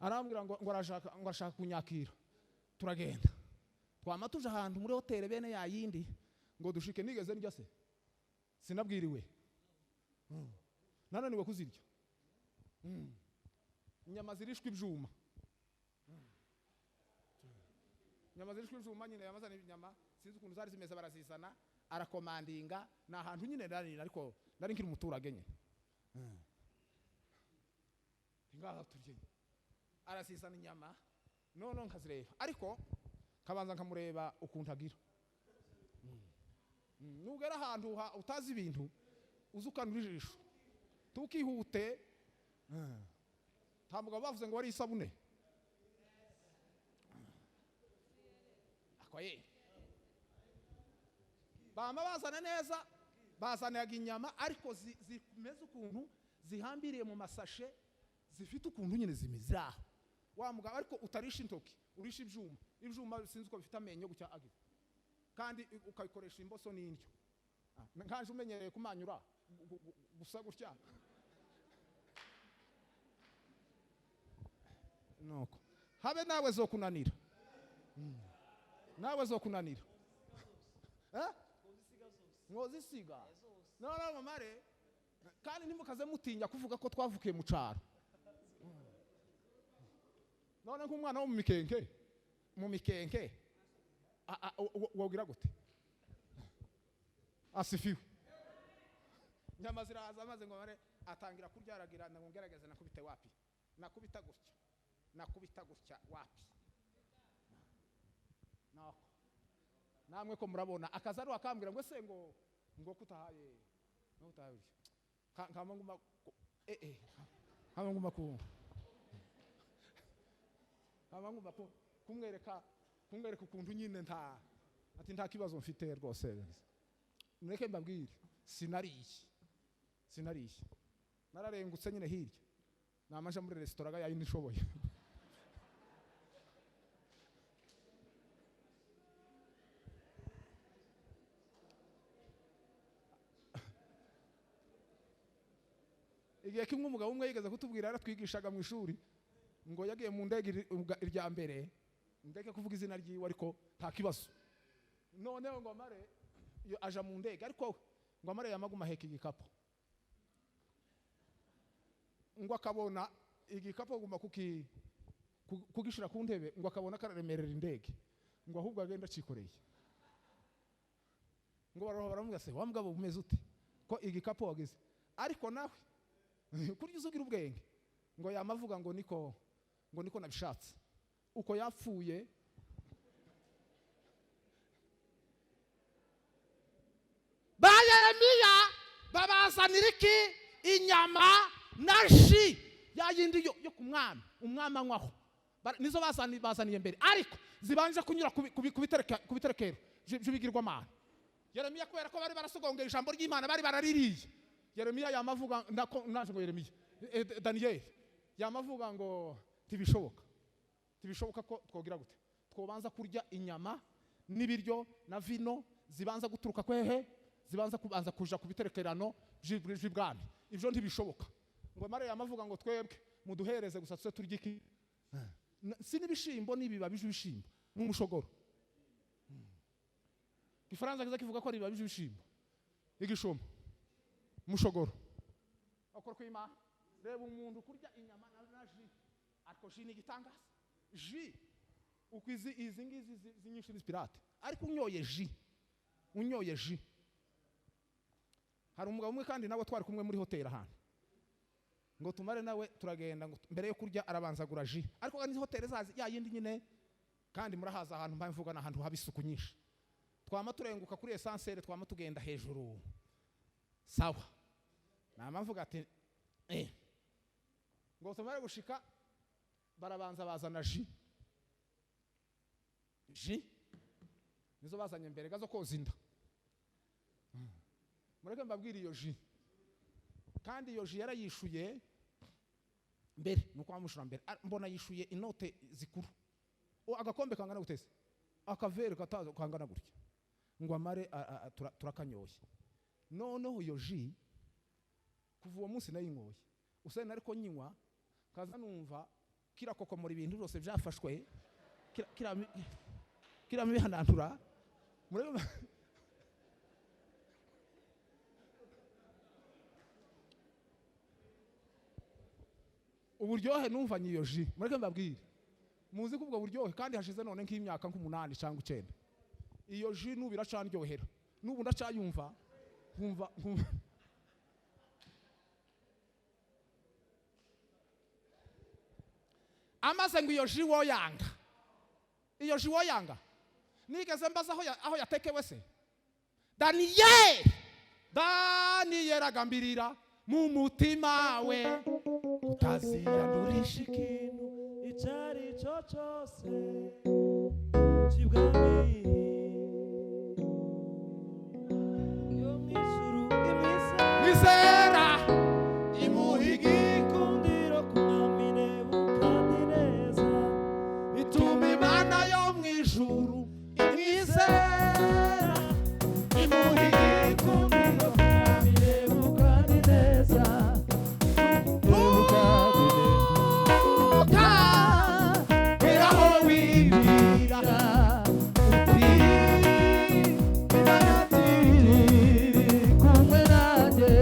S1: arambwira ngo arashaka kunyakira, turagenda twama tuje ahantu muri hoteli bene yayindi ngo dushike, nigeze ndya se sinabwiriwe, nananiwe kuzirya. Inyama zirishwe ibyuma, inyama zirishwe ibyuma nyine yamazana inyama sinzi ukuntu zari zimeze, barazizana arakomandinga, na ahantu nyine ariko nari nkiri umuturage nyine ngaha turye, arasizana inyama none nkazireba, ariko kabanza nkamureba ukuntu agira. Nugera ahantu utazi ibintu uzukanura ijisho tukihute, ntabwo bavuze ngo wari isabune akoye bama bazana neza, bazanaga inyama ariko zimeze ukuntu zihambiriye mu masashe, zifite ukuntu nyine zimeze aho wa mugabo, ariko utarisha intoki urisha ibyuma. Ibyuma sinzi uko bifite amenyo gutya agira, kandi ukayikoresha imboso n'indyo. Nkaje umenyereye kumanyura gusa gutya nuko habe nawe zo kunanira, nawe zo kunanira mwozisiga none mumare, kandi ntimukaze mutinya kuvuga ko twavukiye mu cyaro. None nk'umwana wo mu mikenke wogira gute asifiwe. Nyama ziraza maze ngo bare atangira kuryaragira, ngo ngerageze nakubite wapi, nakubita gutya wapi. Nako namwe ko murabona akazaru akambwira ngo se ngo kutahaye no utahaye kama nguma kama nguma kumwereka ukuntu nyine nta kibazo mfite rwose. Mureke mbabwire, sinariye nararengutse nyine hirya, namaje muri restaurant yayo ndishoboye. Igihe kimwe umugabo umwe yigeze kutubwira, yaratwigishaga mu ishuri, ngo yagiye mu ndege irya mbere, ndeke kuvuga izina ryiwe ariko nta kibazo. Noneho ngo amare aja mu ndege, ariko ngo amare yamaguma heka igikapu, ngo akabona igikapu aguma kugishira ku ntebe, ngo akabona kararemerera indege, ngo ahubwo agenda cikoreye. Ngo baramubwira se, wa mugabo umeze ute ko igikapu wageze? Ariko nawe kurya uzugira ubwenge, ngo yamavuga ngo niko nabishatse. Uko yapfuye ba Yeremiya babazanira iki? Inyama na ji yayindi yo ku mwami, umwami anywaho, nizo bazaniye mbere, ariko zibanje kunyura kubiterekero by'ibigirwamana. Yeremiya kubera ko bari barasogongeye ijambo ry'Imana, bari baraririye. Yeremiya yamavuga naje ngo Yeremiya Daniyeli yamavuga ngo tibishoboka ko twogira gute, twobanza kurya inyama n'ibiryo na vino zibanza guturuka kwehe, zibanza kubanza kuja kubiterekerano by'ibwami. Ibyo ntibishoboka. Ngo mare yamavuga ngo twebwe muduhereze gusa tuse turya iki, si n'ibishimbo n'ibibabi by'ibishimbo n'umushogoro. Ifaransa kiza kivuga ko ari ibibabi by'ibishimbo, igishombo, mushogoro. Akora kwima reba umuntu kurya inyama na ji, ariko ji ni gitangaza. Ji ukwizi izi ngizi zinyinshi n'inspirate, ariko unyoye ji. Hari umugabo umwe kandi nawe twari kumwe muri hoteli ahantu, ngo tumare nawe turagenda, ngo mbere yo kurya arabanza gura ji, ariko kandi hoteli zazi ya yindi nyine, kandi murahaza ahantu mvuga na ahantu haba isuku nyinshi. twama turenguka kuri esansere twama tugenda hejuru sawa nama mvuga ati ngo tumare gushika barabanza bazana ji nizo bazanye mbere gazo koza inda mureke mbabwira iyo ji kandi iyo ji yarayishuye mbere nuko bamushura mbere mbona yishuye inote zikuru agakombe kangana gutese akavere katazo kangana gutya ngo amare turakanyoye noneho iyo ji kuva uwo munsi nayinyoye usene ariko nyinywa kaza numva kirakokomora ibintu byose byafashwe kira mihanantura murebe uburyohe numvanye iyo ji mureke mbabwire muzi kubwo buryohe kandi hashize none nk'imyaka nk'8 cyangwa 9 iyo ji nubira candyohera nubu ndacayumva nkumva amaze ngo iyo ji woyanga nigeze mbaza aho yatekewe se Daniyeli agambirira mu mutima we utaziyandurisha ikintu
S4: icyari cyo cyose cy'ibwami yo mw'ijuru
S1: nizera imuhigi
S4: ikundiro ku mwami Nebukadineza
S1: ituma imana yo mw'ijuru imwizera imuhigi
S4: ikundiro ku mwami Nebukadineza
S1: Iraho wibwira uti
S4: kumwe nanjye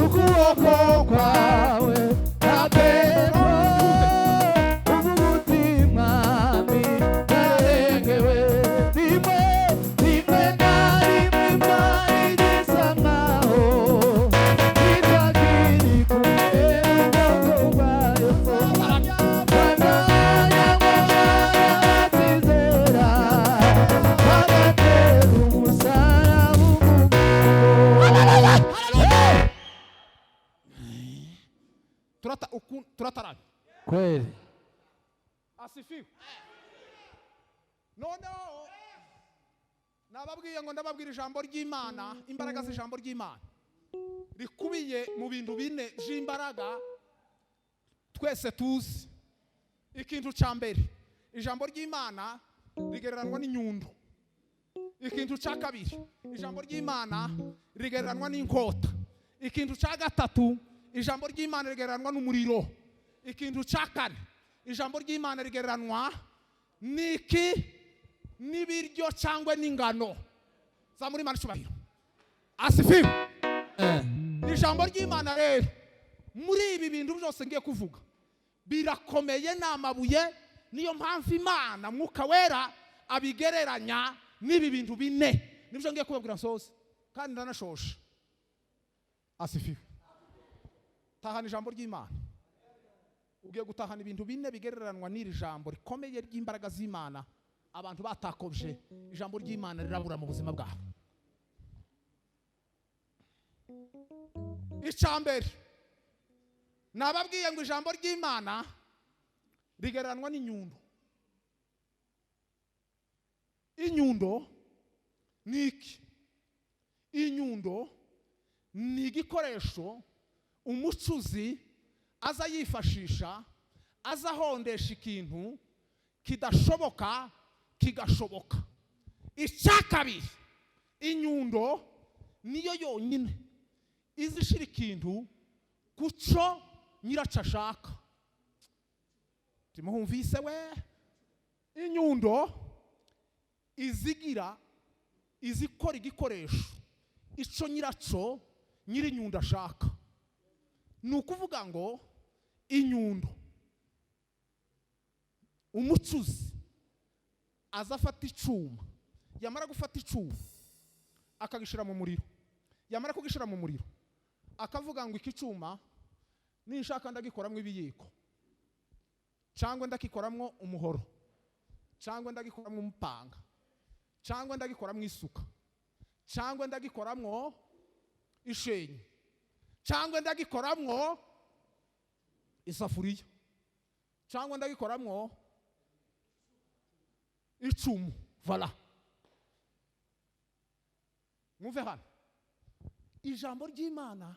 S1: ukuboko
S4: kwawe ntabwo umutima ndarengewe rimwe na rimwe imana igisa nkaho itakiri kumwe n'ubwoko bwayo batizera bagatera umusaraba
S1: turatarana
S4: kweli
S1: asifiwe noneho nababwiye ngo ndababwira ijambo ry'Imana imbaraga z'ijambo ry'Imana rikubiye mu bintu bine by'imbaraga twese tuzi ikintu cya mbere ijambo ry'Imana rigereranwa n'inyundo ikintu cya kabiri ijambo ry'Imana rigereranwa n'inkota ikintu cya gatatu ijambo ry'Imana rigereranwa n'umuriro ikintu cya kane ijambo ry'Imana rigereranwa n'ibiryo cyangwa n'ingano za muri Imana cyubahiro asifiwe ijambo ry'Imana rero muri ibi bintu byose ngiye kuvuga birakomeye n'amabuye niyo mpamvu Imana mwuka wera abigereranya n'ibi bintu bine nibyo ngiye kubabwira nsoze kandi ndanashosha asifiwe tahana ijambo ry'Imana ugiye gutahana ibintu bine bigereranwa n'iri jambo rikomeye ry'imbaraga z'Imana abantu batakobje ijambo ry'Imana rirabura mu buzima bwabo icyambere nababwiye ngo ijambo ry'Imana rigereranwa n'inyundo inyundo ni iki inyundo ni igikoresho umucuzi aza yifashisha aza ahondesha ikintu kidashoboka kigashoboka icya kabiri inyundo niyo yonyine izishira ikintu kuco nyiraca ashaka timuhumvise we inyundo izikora igikoresho ico nyiraco nyiri inyundo ashaka ni ukuvuga ngo inyundo umucuzi aza afata icuma yamara gufata icuma akagishira mu muriro yamara kugishira mu muriro akavuga ngo iki cuma ninshaka ndagikoramo ibiyiko cyangwa ndagikoramwo umuhoro cyangwa ndagikoramwo umupanga cyangwa ndagikoramwo isuka cyangwa ndagikoramwo ishenyi cyangwa ndagikoramwo isafuriya cyangwa ndagikoramwo icumu. Voilà. Mwumve hano ijambo ry'Imana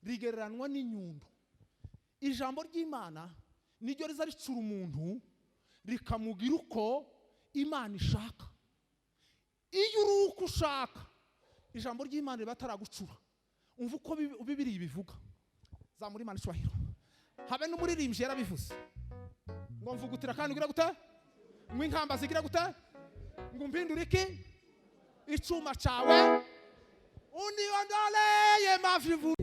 S1: rigereranwa n'inyundo. Ijambo ry'Imana niryo riza ricura umuntu rikamugira uko Imana ishaka. Iyo uri uko ushaka ijambo ry'Imana riba ataragucura. Umva uko Bibiliya bivuga. Zamura Imana icubahiro. Habe n'umuririmbyi yarabivuze ngo mvugutira kandi ugira gute ngo inkamba zigira gute ngo mpindure iki icuma cawe uniondoleye mavivu.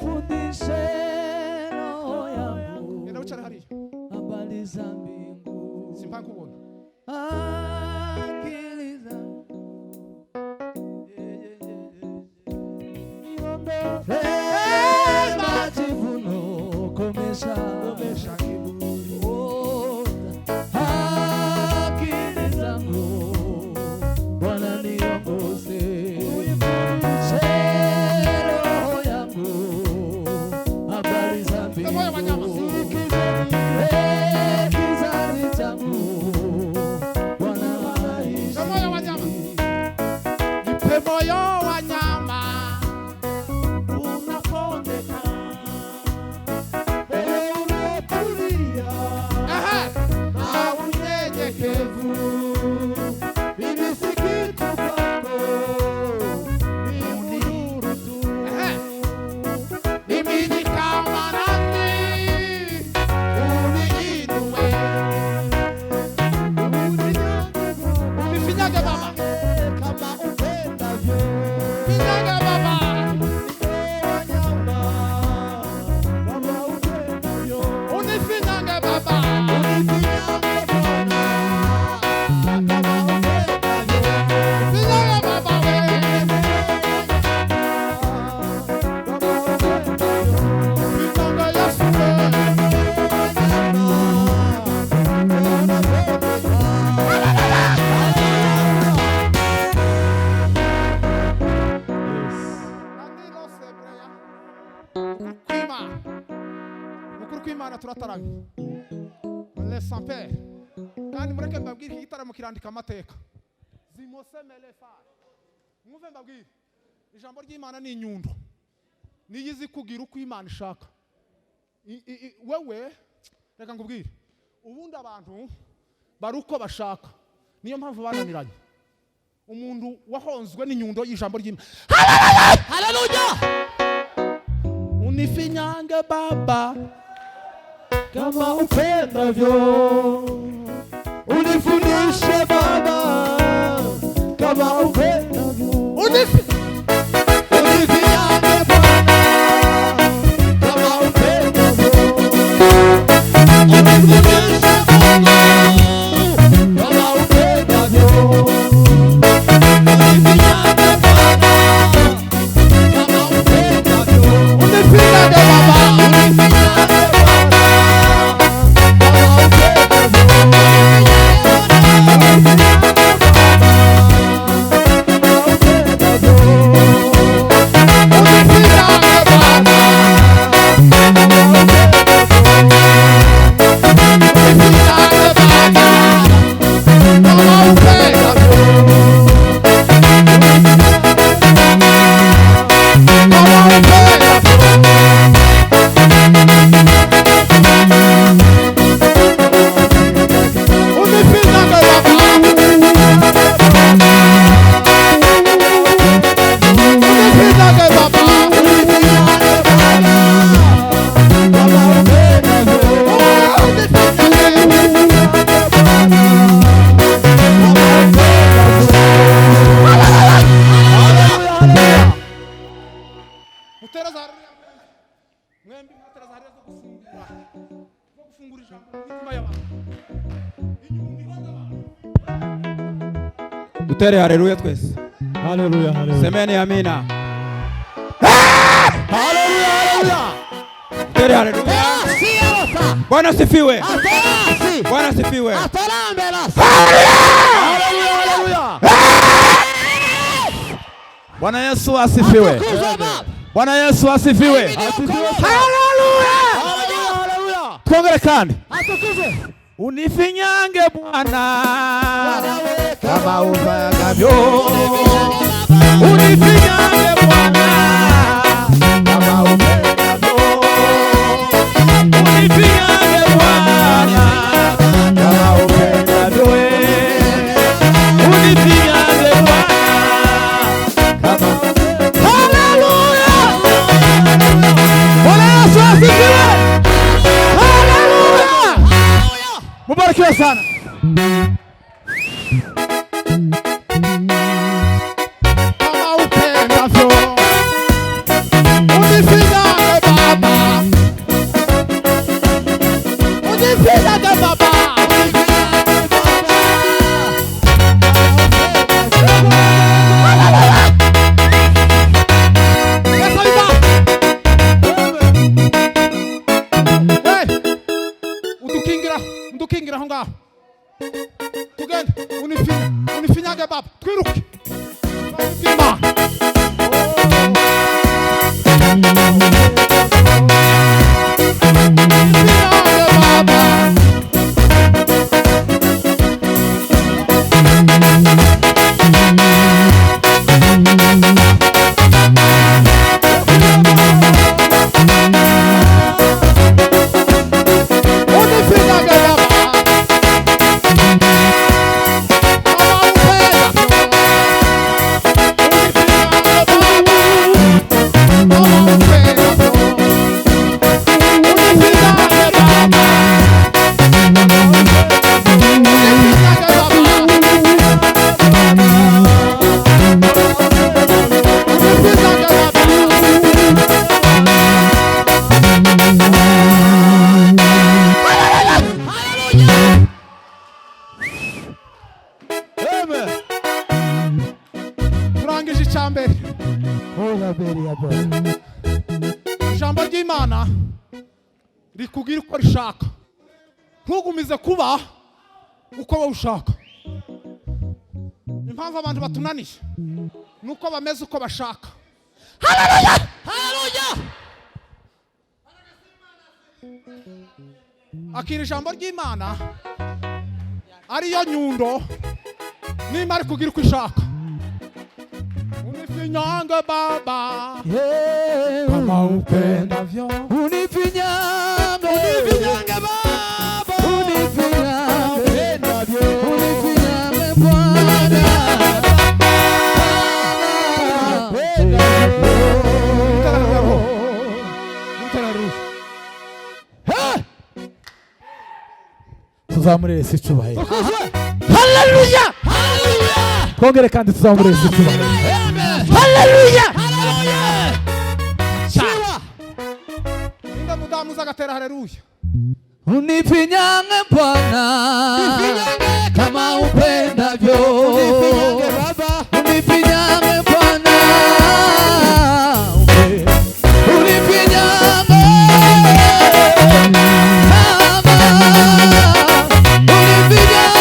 S4: Fundishe roho yangu
S1: Ngenda wicara hariya
S4: habari za mbingu.
S1: simpaka ubona
S4: Akili zangu niondole majivuno, komesha kiburi. Oh, akili zangu Bwana niongoze. Fundishe roho yangu habari za
S1: Moyo wa nyama.
S4: mbingu. Kizazi changu Bwana aishi.
S1: moyo wa nyama. Nipe moyo wa nyama
S4: Unapondeka moyo umetulia na unyenyekevu. Mimi si kitu kwako, ni nuru tu.
S1: mimi ni kama nani uniinue unifinyage baba
S4: Kama upendavyo
S1: finyage baba
S4: wanyama, kama upendavyo
S1: unifinyage baba finyage baba we finyage Yesu we Nandilo sebreya kwima mukuru kw'Imana turataramye le saint-père kandi mureke mbabwire iki gitaramo kirandika amateka zimosemele fare mwumve mbabwire ijambo ry'Imana ni inyundo niyo izi kugira uko Imana ishaka. Wewe reka ngubwire ubundi abantu bari uko bashaka niyo mpamvu bananiranye. Umuntu wahonzwe n'inyundo y'ijambo ry'Imana. Haleluya! Unifinyange baba
S4: kama upendavyo, unifundishe Baba kama upendavyo. Unifinyange Bwana kama upendavyo, unifundishe Baba kama upendavyo. Unifinyange Bwana kama upendavyo,
S1: unifinyange baba
S5: Dutere haleluya twese.
S4: Haleluya, haleluya.
S5: Semeni amina.
S4: Haleluya, haleluya.
S5: Dutere haleluya.
S4: Merci,
S5: Bwana asifiwe.
S4: Atarasi.
S5: Bwana asifiwe.
S4: Ataramberasi.
S1: Haleluya. Bwana Yesu asifiwe.
S4: Atukuzwe Baba.
S1: Bwana Yesu asifiwe.
S4: Haleluya.
S1: Twongere kandi.
S4: Atukuzwe.
S1: Unifinyange Bwana
S4: Wanawe
S1: kama ufanyavyo. Unifinyange Bwana kama upendavyo. Unifinyange Bwana kama upendavyo. Unifinyange Bwana kama. Haleluya. Bwana Yesu asifiwe. Haleluya. Mubarikiwe sana. Kama upendavyo. Unifinyange Baba. Unifinyange Baba. Yes, Aiba. Hey. Udukingira aho ngaho. Tugende unifinyange Baba. Twiruke. Imana. Unifinyange Baba. Unifinyange Baba. Turangije icyambere. Ijambo ry'Imana rikubwira uko rishaka. Ntugumize kuba uko wowe ushaka. Impamvu abantu batunaniye nuko bameze uko bashaka. Haleluya. Haleluya. Akira ijambo ry'Imana ariyo nyundo n'Imana kugira uko ishaka. Unifinyange Baba kama upendavyo.
S4: Unifinyange.
S1: Unifinyange Baba.
S4: Unifinyange. Unifinyange Bwana.
S1: Tuzamurire Yesu icyubahiro.
S4: Haleluya. Haleluya.
S1: Twongere kandi tuzamurire Yesu icyubahiro.
S4: Haleluya.
S1: Shiwa. Inda mudamu zagatera haleluya.
S4: Unifinyange Bwana kama upendavyo.
S1: Unifinyange Baba.
S4: Unifinyange Bwana. Unifinyange Baba. Unifinyange.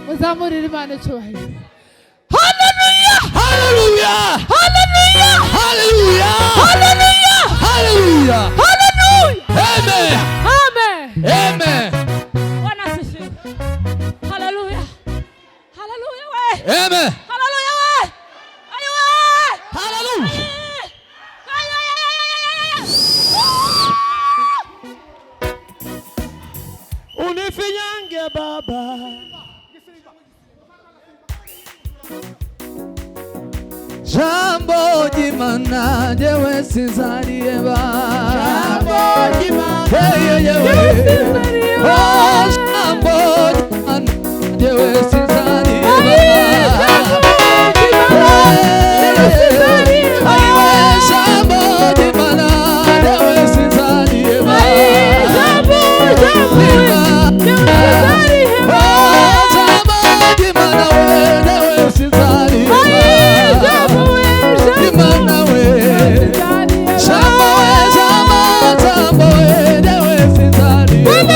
S3: Muzamurire Imana icyubahiro.
S4: Hallelujah! Hallelujah! Hallelujah! Hallelujah! Hallelujah! Hallelujah! Hallelujah! Amen!
S3: Amen.
S4: Amen!
S3: Bwana asifiwe. Haleluya. Haleluya we.
S4: Amen!
S3: Haleluya we. Ayo we.
S4: Hallelujah!
S3: Ayo, ayo, ayo, ayo, ayo.
S4: Unifinyange Baba. Jambo jimana jewe sizarieba. Jambo jimana jewe sizarieba. Oh, jambo njyewe sinzareba ijambo ry'Imana njyewe sinzareba ijambo ry'Imana we njyewe sinzareba Imana we jambo we jambo we njyewe sinzareba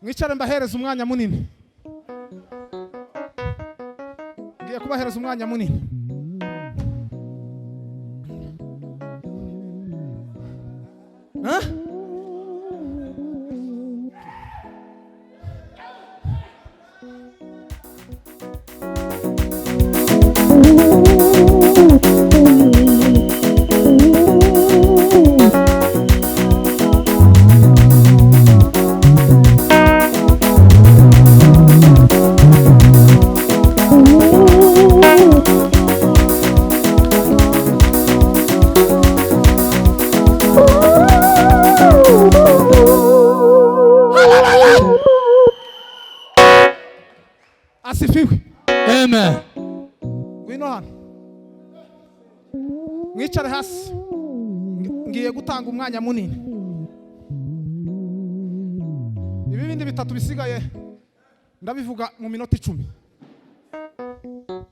S1: mwicare mbahereza umwanya munini, ngiye kubahereza umwanya munini. asifiwe.
S4: Amen.
S1: Ngwino hano mwicare hasi, ngiye gutanga umwanya munini. Ibi bindi bitatu bisigaye ndabivuga mu minota 10.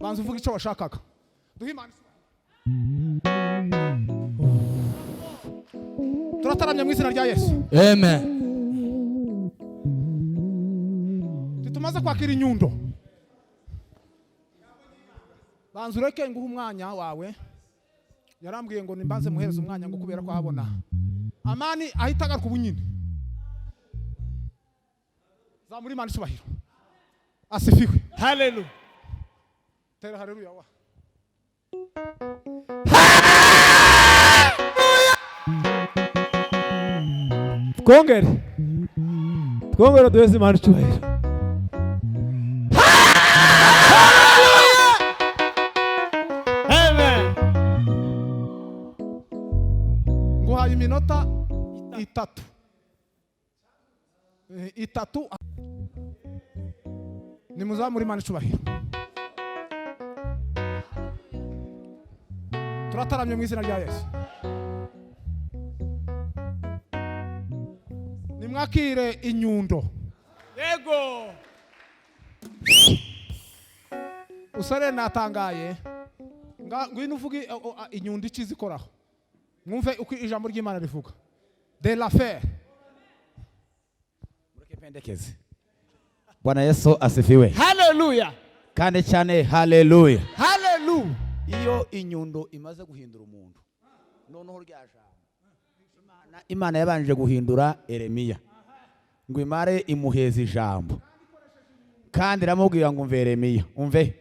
S1: Banza uvuga icyo washakaga. Duhe Imana. Turataramye mu izina rya Yesu.
S4: Amen.
S1: Tumaze kwakira inyundo. Banza ureke nguha umwanya wawe. Yarambwiye ngo nimbanze muhereza umwanya ngo kubera ko habona amani ahita agaruka ubunyine. Zamuri Imana isubahiro. Asifiwe.
S5: Hallelujah.
S1: Tera haleluya wa.
S5: Twongere duheze Imana icyubahiro. Amen.
S1: Nguhaye iminota 3. Ni muzamuri Imana icubahiro. Turataramye mu izina rya Yesu. Nimwakire inyundo.
S5: Yego.
S1: Usare natangaye. Ngwino uvuge inyundo ikizikoraho. Mwumve uko ijambo ry'Imana rivuga. De la fer.
S6: Mureke pendekeze. Bwana Yesu asifiwe.
S5: Hallelujah.
S6: Kandi cyane haleluya.
S5: Hallelujah.
S6: Iyo inyundo imaze guhindura umuntu, noneho ryajana Imana yabanje guhindura Yeremiya ngo imare imuheza ijambo, kandi ramubwira ngo umve Yeremiya,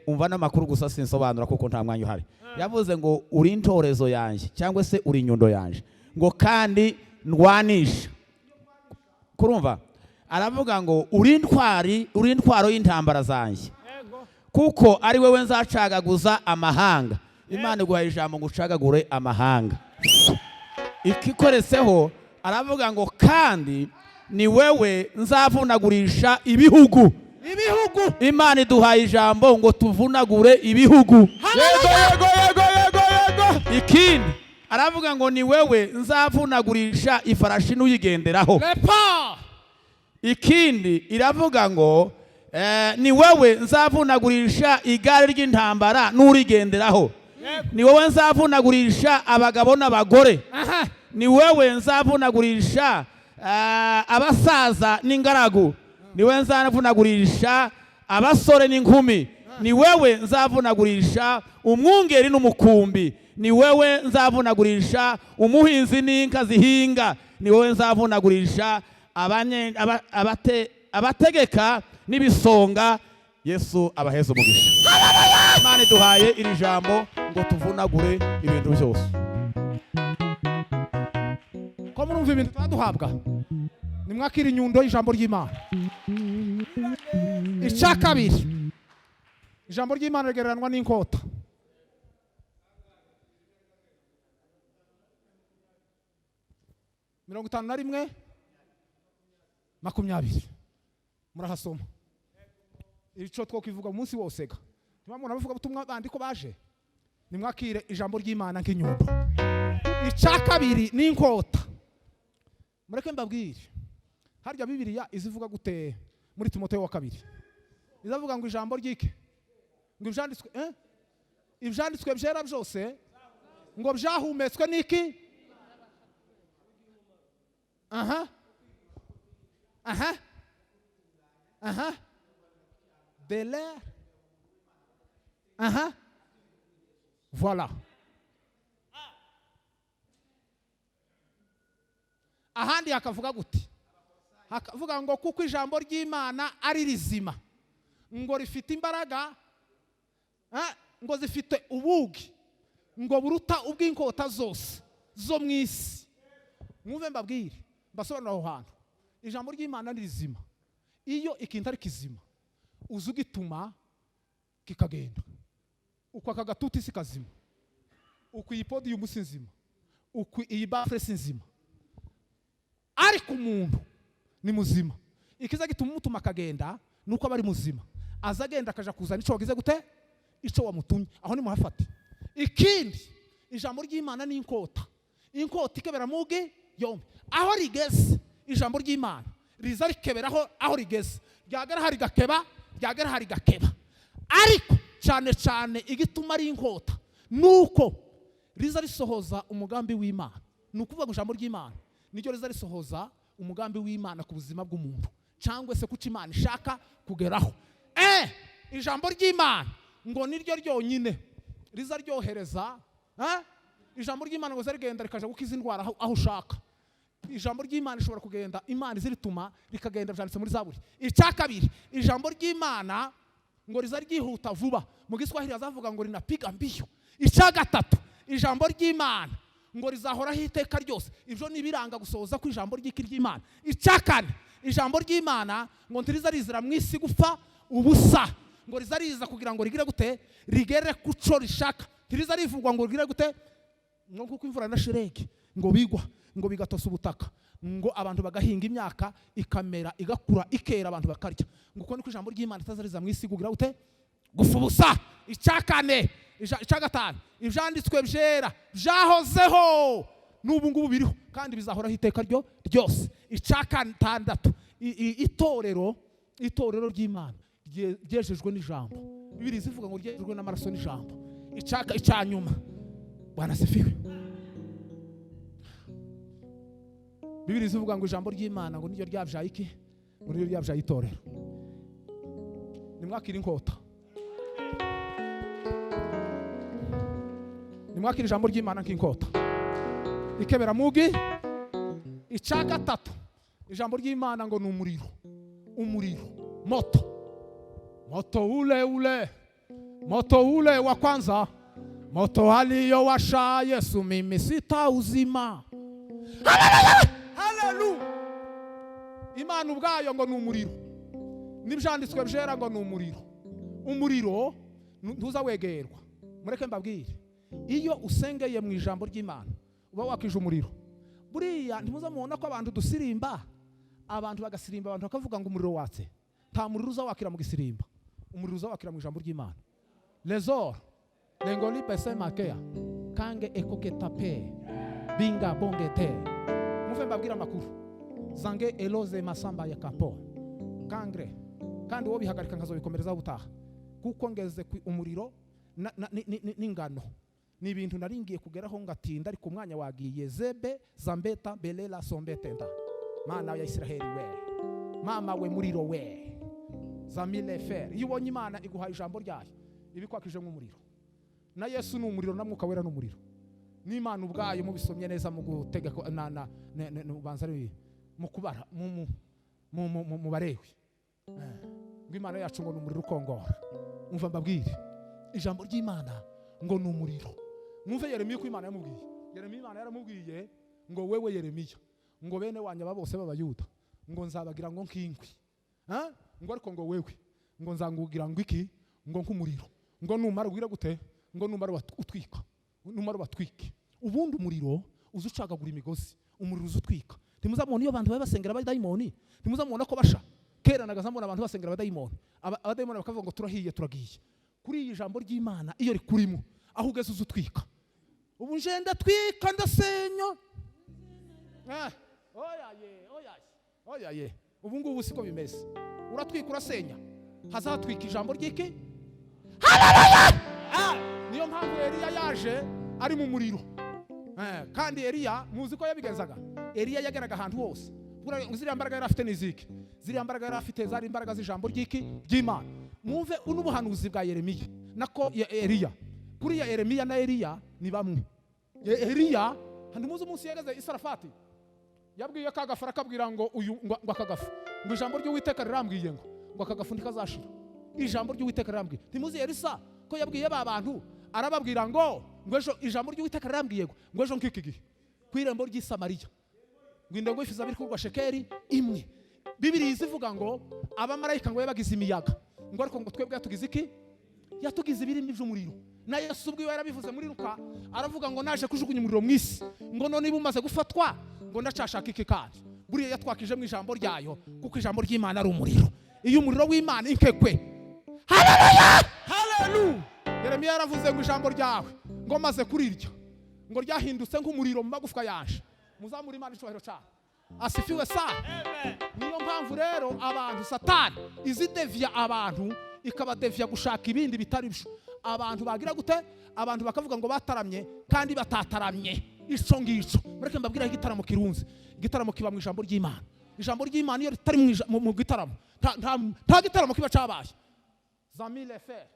S6: umva n'amakuru gusa sinsobanura kuko nta mwanya uhari. Yavuze ngo uri intorezo yanjye cyangwa se uri inyundo yanjye, ngo kandi ndwanisha. Kurumva aravuga ngo uri intwaro y'intambara zanjye, kuko ari wewe nzacagaguza amahanga. Imana iguhaye ijambo ngo ucagagure amahanga. Ikikoreseho aravuga ngo kandi ni wewe nzavunagurisha ibihugu. Imana iduhaye ijambo ngo tuvunagure ibihugu. Yego. Ikindi aravuga ngo ni wewe nzavunagurisha ifarashi n'uyigenderaho. Ikindi iravuga ngo ni wewe nzavunagurisha igare ry'intambara n'urigenderaho. Ni wewe nzavunagurisha abagabo n'abagore. Ni wewe nzavunagurisha abasaza n'ingaragu. Ni wewe nzavunagurisha abasore n'inkumi. Ni wewe nzavunagurisha umwungeri n'umukumbi. Ni wewe nzavunagurisha umuhinzi n'inka zihinga. Ni wewe nzavunagurisha abategeka n'ibisonga. Yesu abaheza umugisha. Imana iduhaye iri jambo ngo tuvunagure ibintu byose.
S1: Ko murumva ibintu twaduhabwa, nimwakira inyundo y'ijambo ry'Imana. Icya kabiri, ijambo ry'Imana rigereranwa n'inkota. Mirongo 51:20 murahasoma. Icyo twokivuga umunsi wose ga. Ntibamubona bavuga butumwa bandi ko baje. Nimwakire ijambo ry'Imana nk'inyundo. Icya kabiri ni inkota. Mureke mbabwire. Harya Bibiliya izivuga gute muri Timoteyo wa 2. Izavuga ngo ijambo ry'ike. Ngo ibyanditswe byera byose ngo byahumetswe n'iki? De l'air. Voilà. Ahandi hakavuga gute? Hakavuga ngo kuko ijambo ry'Imana ari rizima, ngo rifite imbaraga, ngo zifite ubugi, ngo buruta ubw'inkota zose zo mu isi. Mwumve mbabwire, mbasobanura aho hantu. Ijambo ry'Imana ni rizima. Iyo ikintu ari kizima, uzugituma kikagenda. Uko akagatuti si kazima, uko iyi podium si nzima, uko iyi bafre si nzima, ariko umuntu ni muzima. Ikiza gituma umutuma akagenda nuko aba ari muzima. aza agenda akaja kuzana ico wagize gute ico wamutumye aho ni muhafate. Ikindi ijambo ry'Imana ni inkota ikebera mugi yombi aho rigeze ijambo ry'Imana riza rikeberaho aho rigeze ryagera hari gakeba ariko cyane cyane igituma ari inkota nuko riza risohoza umugambi w'Imana. Nukuvuga ijambo ry'Imana niryo riza risohoza umugambi w'Imana ku buzima bw'umuntu cyangwa se kuca Imana ishaka kugeraho. Ijambo ry'Imana ngo niryo ryonyine riza ryohereza ijambo ry'Imana ngo zarigenda rikaja gukiza indwara aho ushaka. Ijambo ry'Imana ishobora kugenda Imana zirituma rikagenda byanditse muri Zaburi. Icyakabiri ijambo ry'Imana ngo riza ryihuta vuba mu Giswahili azavuga ngo rinapiga mbio. Icyagatatu ijambo ry'Imana ngo rizahoraho iteka ryose. Ibyo nibiranga gusohoza ku ijambo ry'Imana. Icyakane ijambo ry'Imana ngo ntiriza rizira mu isi gupfa ubusa ngo riza riza kugira ngo rigire gute rigere kuco rishaka. Ntiriza rivugwa ngo rigire gute ngo kuko imvura na shereke ngo bigwa ngo bigatosa ubutaka ngo abantu bagahinga imyaka ikamera igakura ikera abantu bakarya ngo uko niko ijambo ry'Imana itazariza mu isi kugira gute gufa ubusa. Icyakane icyagatanu ibyanditswe byera byahozeho n'ubu ngubu biriho kandi bizahoraho iteka ryose. Icyakatandatu itorero ry'Imana ryejejwe n'ijambo. Bibiri zivuga ngo ryejejwe n'amaraso n'ijambo. Icyanyuma Bwana sifiwe. Bibiri zivuga ngo ijambo ry'Imana ngo niryo ryabyaye iki ngo niryo ryabyaye itorero. Nimwakira inkota nimwakira ijambo ry'Imana nk'inkota ikebera mugi. Icyagatatu ijambo ry'Imana ngo ni umuriro moto ule wa kwanza moto aliyowasha Yesu mimi sitauzima. Haleluya. Imana ubwayo ngo ni umuriro n'ibyanditswe byera ngo ni umuriro ntuzawegerwa. Mureke mbabwire iyo usengeye mu ijambo ry'Imana uba wakije umuriro. Buriya ntimuzamubona ko abantu dusirimba abantu bagasirimba abantu bakavuga ngo umuriro watse. Nta muriro uzawakira mu gisirimba. Umuriro uzawakira mu ijambo ry'Imana. Lesor lengoli pese makea kange ekoketape binga bongete. Muve mbabwira makuru zange eloze masamba ya kapo kangre kandi wo bihagarika nkazobikomereza ubutaha kuko ngeze ku umuriro n'ingano ni ibintu naringiye kugeraho ngatinda ariko umwanya wagiye zebe zambeta belela sombetenda mana ya Israeli we mama we muriro we zamile fer. Iyo ubonye Imana iguha ijambo ryayo ibikwakije nk'umuriro na Yesu ni umuriro na Mwuka Wera n'umuriro. N'Imana ubwayo mubisomye neza mu gutega ubanza ari mu kubara mu barewe ngo Imana yacu ngo ni umuriro ukongora. Umva mbabwire ijambo ry'Imana ngo ni umuriro. Mwumve Yeremiya ko Imana yaramubwiye ngo wewe Yeremiya ngo bene wanya bose b'Abayuda ngo nzabagira ngo nk'inkwi ngo ariko ngo wewe ngo nzangugira ngo iki ngo nk'umuriro ngo numara gugira gute ngo numara utwika numara batwike. Ubundi umuriro uzucagagura imigozi umuriro uzutwika. Ntimuzamubona iyo abantu babasengera abadayimoni ntimuzamubona ko basha kera nagazamubona abantu basengera abadayimoni abadayimoni bakavuga ngo turahiye turagiye. Kuri iyi jambo ry'Imana iyo rikurimo aho ugeze uzutwika. Ubu nje ndatwika ndasenya oyaye ubu ngubu siko bimeze. Uratwika urasenya hazatwika ijambo ry'iki. Haleluya. Niyo mpamvu Eliya yaje ari mu muriro. Kandi Eliya muzi ko yabigenzaga. Eliya yageraga ahantu hose. Ziriya mbaraga yari afite n'iziki. Ziriya mbaraga yari afite zari imbaraga z'ijambo ry'Imana. Mwumve unubuhanuzi bwa Yeremiya nako Eliya. Kuri ya Yeremiya na Eliya ni bamwe. Eliya handi muzi umunsi yageze Isarafati yabwiye kagafara kabwira ngo uyu ngo akagafu ngo ijambo ry'Uwiteka rirambwiye ngo akagafu ndikazashira. Ijambo ry'Uwiteka rirambwiye. Ntimuzi Elisa ko yabwiye abantu arababwira ngo ejo ijambo ry'Uwiteka rirambwiye ngo ejo nk'iki gihe kwirembo ry'Isamariya ngo indengo ifiza biri kurwa shekeri imwe. Bibiri zivuga ngo abamarayika ngo bagize imiyaga ngo ariko ngo twebwe yatugize iki yatugize ibirimi by'umuriro. Na Yesu ubwo yarabivuze muri Luka aravuga ngo naje kujugunya umuriro mu isi ngo none niba umaze gufatwa ngo ndacashaka iki kandi. Buriya yatwakije mu ijambo ryayo kuko ijambo ry'Imana ari umuriro. Iyo umuriro w'Imana inkekwe haleluya. Yeremiya yaravuze ngo ijambo ryawe ngo maze kurirya ngo ryahindutse nk'umuriro mu magufwa yanje. Muzamure Imana icyubahiro cyane. Asifiwe sana. Niyo mpamvu rero abantu Satani izi devya abantu ikabadevya gushaka ibindi bitari byo. Abantu bagira gute? Abantu bakavuga ngo bataramye kandi batataramye. Ico ngico mureke mbabwira igitaramo kirunze. Igitaramo kiba mu ijambo ry'Imana. Ijambo ry'Imana iyo ritari mu gitaramo nta gitaramo kiba cabaye. Zamile fe.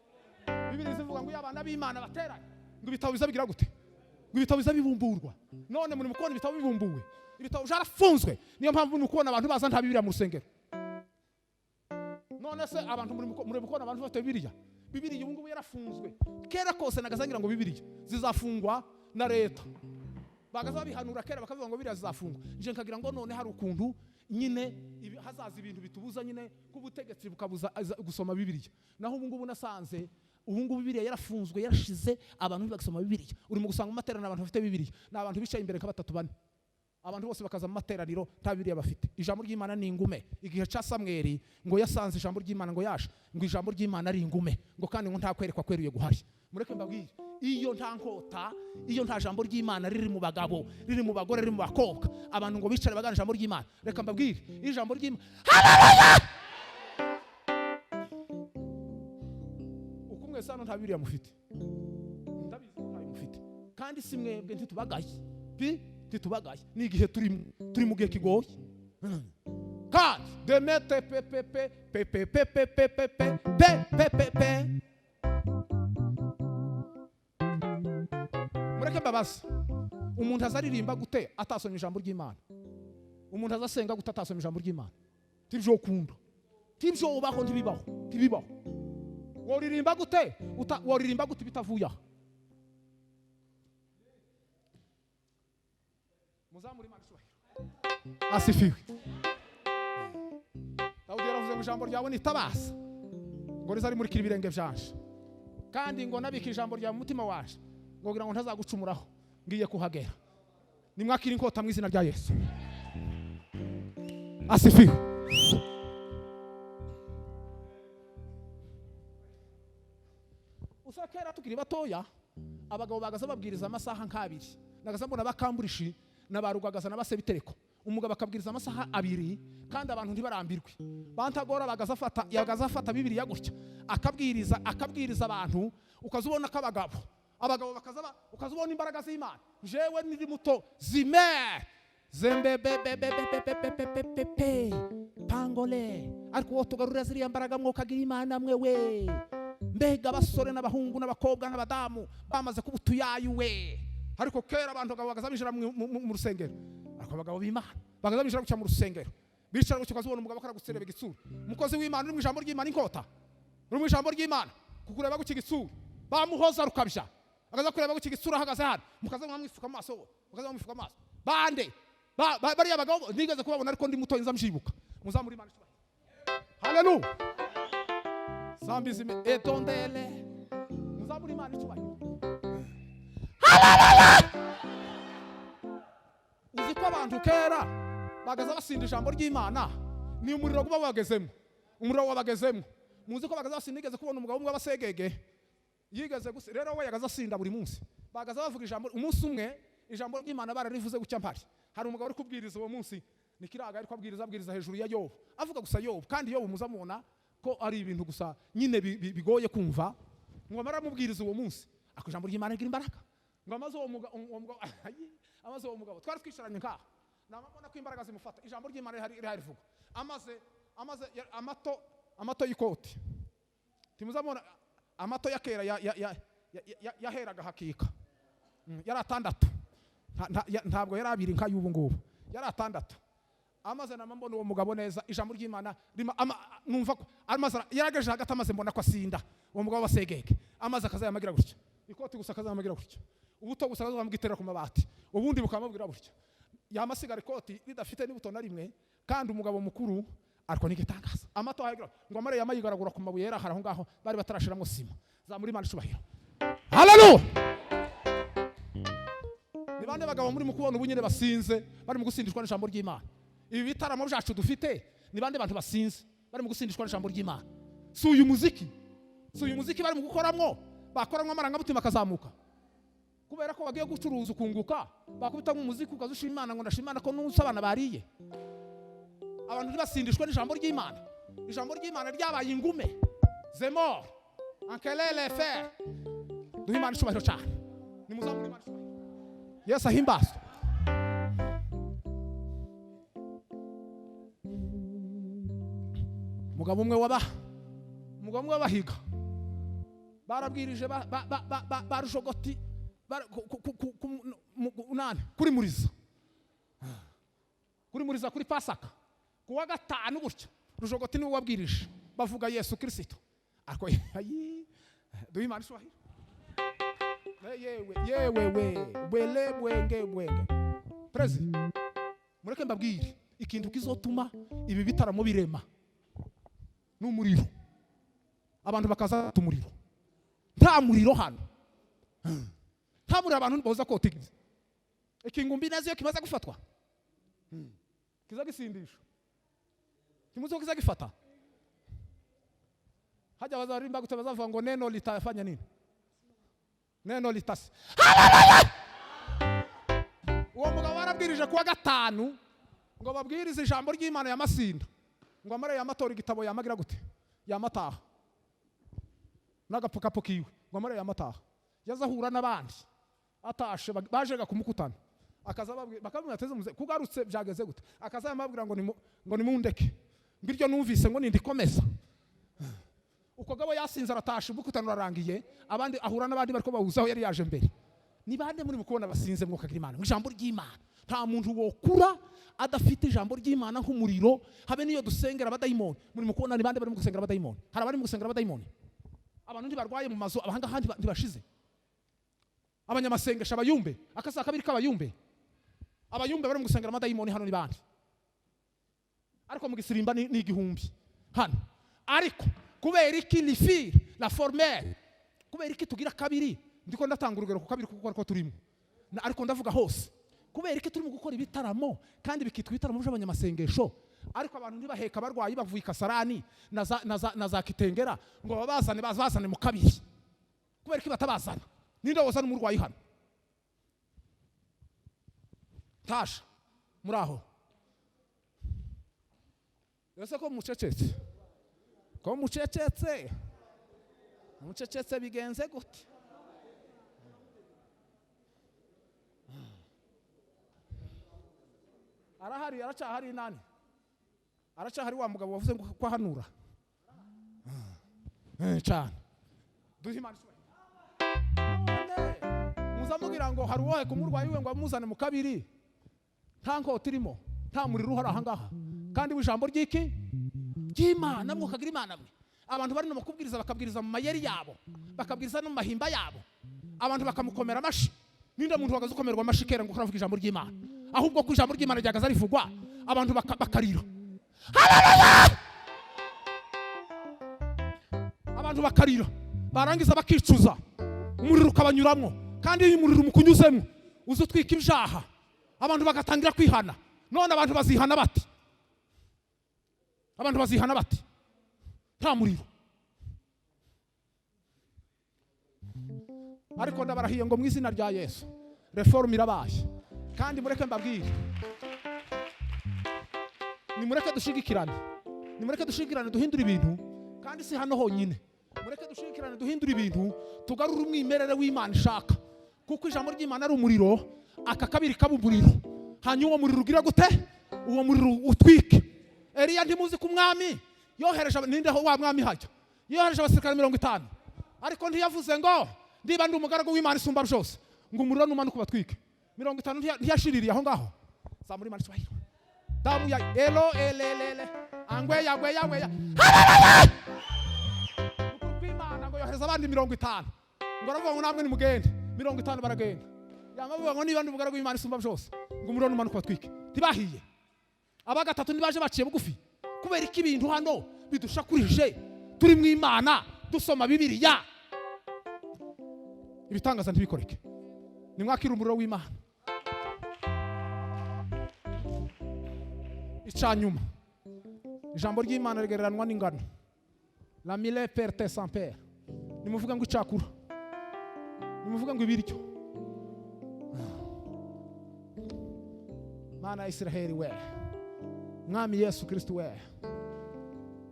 S1: Bibiri zivuga ngo y'abana b'Imana bateranye ngo ibitabo biza bigira gute? Ngo ibitabo biza bibumburwa. None muri mukona ibitabo bibumbuwe. Ibitabo byarafunzwe. Niyo mpamvu mukona abantu baza nta Bibiliya mu rusengero. None se abantu muri mukona abantu bafite Bibiliya. Bibiliya ubu ngubu yarafunzwe. Kera kose nagazangira ngo Bibiliya zizafungwa na leta. Bagaza bihanura kera bakavuga ngo Bibiliya zizafungwa. Nje nkagira ngo none hari ukuntu nyine hazaza ibintu bitubuza nyine kubutegetsi bukabuza gusoma Bibiliya. Naho ubu ngubu nasanze ubu ngubu Bibiliya yarafunzwe yarashize abantu bagasoma Bibiliya. Uri mu gusanga amateraniro abantu bafite Bibiliya. N'abantu bicaye imbere ka batatu bane. Abantu bose bakaza mu materaniro nta Bibiliya bafite. Ijambo ry'Imana ni ingume. Igihe ca Samweli ngo yasanze ijambo ry'Imana ngo yasha ngo ijambo ry'Imana ari ingume ngo kandi ngo nta kwerekwa kweruye guhari. Mureke mbabwire iyo nta nkota iyo nta jambo ry'Imana riri mu bagabo riri mu bagore riri mu bakobwa abantu ngo bicare bagana ijambo ry'Imana. Reka mbabwire ijambo ry'Imana. Haleluya. Ukumwe sano nta Bibiliya mufite. Ndabizi ko ntayo mufite. Kandi si mwebwe ntitubagaye. Titubagaye ni igihe turi mu gihe kigoye. Kandi demete mureke mbabaza umuntu azaririmba gute atasomye ijambo ry'Imana? Umuntu azasenga gute atasomye ijambo ry'Imana? Tibyo ukunda tibyo ubaho ntibibaho. Woririmba gute bitavuye aha? Muzamuri Imana icyubahiro. Asifiwe. Dawudi yaravuze ngo ijambo ryawe ni tabasa ngo riza rimurikira ibirenge byanje kandi ngo nabika ijambo ryawe mu mutima waje ngo kugira ngo ntazagucumuraho ngiye kuhagera. Nimwakira inkota mu izina rya Yesu. Asifiwe. Usakera tukiri batoya abagabo bagaza babwiriza amasaha nk'abiri. Nagaza mbona bakamburishi nabarugagaza nabasebitereko. Umugabo akabwiriza amasaha abiri kandi abantu ntibarambirwe. Bantagora yagazafata Bibiliya gutya akabwiriza abantu ukazubona ko abagabo bakazaba ukazubona imbaraga z'Imana. Jewe niri muto zime zembe pangole ariko wotugarura ziriya mbaraga mwokagira Imana mwewe. Mbega abasore n'abahungu n'abakobwa n'abadamu bamaze kubutuyayuwe. Ariko kera abantu bagaza bijira mu rusengero. Ariko abagabo b'Imana bagaza bijira guca mu rusengero. Bicara guca ukazubona umugabo akaragutsireba igitsura. Umukozi w'Imana uri mu ijambo ry'Imana inkota. Uri mu ijambo ry'Imana kukureba guca igitsura. Bamuhoza rukabya. Agaza kureba guca igitsura ahagaze hano. Mukaza mwamwifuka amaso. Mukaza mwamwifuka amaso. Bande. Bari abagabo nigeze kubabona ariko ndi muto nzamjibuka. Muzamuri Imana icyubahiro. Haleluya. Zambizime etondele. Muzamuri Imana icyubahiro. Haleluya. Uziko abantu kera bagaza basinda ijambo ry'Imana ni umuriro kuba bagezemo. Umuriro wabagezemo. Muzi ko bagaza basinda igeze kubona umugabo umwe abasegege. Yigeze gusa rero we yagaza asinda buri munsi. Bagaza bavuga ijambo umunsi umwe ijambo ry'Imana bararivuze gucya mpari. Hari umugabo uri kubwiriza uwo munsi nikiraga ariko abwiriza hejuru ya Yobu. Avuga gusa Yobu kandi Yobu muzamubona ko ari ibintu gusa nyine bigoye kumva. Ngo maramubwiriza uwo munsi ako ijambo ry'Imana rigira imbaraga. Ngo amaze uwo mugabo twari twisharanye nkaha namabona ko imbaraga zimufata ijambo ry'Imana riharivuga amaze amato y'ikoti timuzamona amato ya kera yaheraga hakika yari 6 ntabwo yari 2 nka y'ubu ngubu yari 6 amaze namambona uwo mugabo neza ijambo ry'Imana numva ko amaze yarageje hagati amaze mbona ko asinda uwo mugabo basegeke amaze akazayamagira gutya ikoti gusa akazayamagira gutya ubuto gusa akazamugitera ku mabati ubundi bukamubwira gutya yamasigara ikoti ridafite n'ibuto na rimwe kandi umugabo mukuru ariko nigitangaza amato hagira ngo amare yamayigaragura ku mabuye yera haraho ngaho bari batarashiramo sima za muri Imana cyubahiro. Haleluya. Nibande bagabo muri mukubona ubunyene basinze bari mu gusindishwa n'ijambo ry'Imana. Ibi bitaramo byacu dufite nibande bantu basinze bari mu gusindishwa n'ijambo ry'Imana. Si uyu muziki si uyu muziki bari mu gukoramwo bakoramwo amarangamutima akazamuka kubera ko bagiye gucuruza ukunguka bakubita nk'umuziki ukazushima Imana ngo ndashima Imana ko n'umunsi abana bariye. Abantu ntibasindishwe n'ijambo ry'Imana. Ijambo ry'Imana ryabaye ingume zemor ankelele fer. Duhe Imana icyubahiro cyane. Nimuzamure Imana icyubahiro. Yesu ahimbazwe. Umugabo umwe w'abahiga barabwirije barushogoti kuri muriza kuri Pasaka kuwa gatanu gutyo rushogoti niwe wabwirije bavuga Yesu Kristo ariko duhe Imana icyubahiro. Yewe bwenge President mureke mbabwire ikintu kizotuma ibi bitaramo birema n'umuriro abantu bakaza umuriro nta muriro hano nta muriro abantu boza kotigiza ikingumbi nazo kimaze gufatwa kiza gisindisha kimuzo kiza gifata haja bazarimba gutabaza bavuga ngo neno litafanya nini neno litasi uwo mugabo warabwirije kuwa gatanu ngo babwirize ijambo ry'Imana ya Masinda ngo amare yamatora igitabo yamagira gute yamataha n'agapfukapo kiwe ngo amare yamataha yazahura n'abandi atashe baje kumukutana akaza bakamubwira ateze muze kugarutse byageze gute akaza yamabwira ngo nimundeke mbiryo numvise ngo nindikomeza uko gabo yasinze aratashe ubukutano rarangiye abandi ahura n'abandi bariko bahuzaho yari yaje mbere ni bande muri mukubona basinze ngo kagira Imana ijambo ry'Imana nta muntu wokura adafite ijambo ry'Imana nk'umuriro habe niyo dusengera abadayimoni muri mukubona ni bande bari mu gusengera abadayimoni hari abari mu gusengera abadayimoni abantu ntibarwaye mu mazu abahanga handi ntibashize abanyamasengesha abayumbe akasa kabiri k'abayumbe abayumbe bari mu gusengera abadayimoni hano ni bande ariko mu gisirimba ni igihumbi hano ariko kubera iki lifir la formelle kubera iki tugira kabiri ndiko ndatanga urugero ku kabiri kuko ariko turimo ariko ndavuga hose kubera iki turimo gukora ibitaramo kandi bikitwa ibitaramo by'abanyamasengesho ariko abantu ntibaheka barwayi bavuye Kasarani na za Kitengera ngo bazane mu kabiri kubera iki batabazana ninde wazana umurwayi hano tasha muraho ese ko mucecetse bigenze gute aracahari nani aracahari wa mugabo wavuze ngo kwahanura cyane duhe Imana muzamugira ngo hari uwohe kumurwayi we ngo amuzane mu kabiri nta nkota irimo nta muriro uhari ahangaha kandi w'ijambo ry'iki ry'Imana mukagira Imana mwe abantu bari no makubwiriza bakabwiriza mu mayeri yabo bakabwiriza no mu mahimba yabo abantu bakamukomera amashi ninde muntu wagaze ukomerwa amashi kera ngo kuravuga ijambo ry'Imana ahubwo ku ijambo ry'Imana ryagaza rivugwa abantu bakarira abantu bakarira barangiza bakicuza umuriro ukabanyuramo kandi iyo umuriro umukunyuzemo uzutwika ibyaha abantu bagatangira kwihana none abantu bazihana bati nta muriro ariko ndabarahiye ngo mu izina rya Yesu reform irabaye kandi mureke mbabwire nimureke dushigikirane duhindura ibintu kandi si hano honyine mureke dushigikirane duhindura ibintu tugarura umwimerere w'Imana ishaka kuko ijambo ry'Imana ari umuriro aka kabiri kabumuriro hanyuma uwo muriro ugira gute uwo muriro utwike Eliya ntimuzi ku mwami yohereje ninde ho wa mwami hajya yohereje abasirikare 50 ariko ntiyavuze ngo ndiba ndi umugaragu w'Imana isumba byose ngo umuriro numanuka batwike 50 ntiyashiririye aho ngaho zamuri Imana cyubahiro damu ya elo elelele angwe yagwe Imana ngo yohereza abandi 50 ngo aravuga ngo namwe ni mugende 50 baragenda yamavuga ngo niba ndi umugaragu w'Imana isumba byose ngo umuriro numanuka batwike tibahiye abagatatu nibaje baciye bugufi kubera iki ibintu hano bidushakurije turi mu Imana dusoma Bibiliya ibitangaza ntibikoreke nimwakira umuriro w'Imana icanyuma ijambo ry'Imana rigereranwa n'ingano la mille perte sans père nimuvuga ngo icakura, nimuvuga ngo ibiryo. Mana ya Israheli we, Mwami Yesu Kristo we,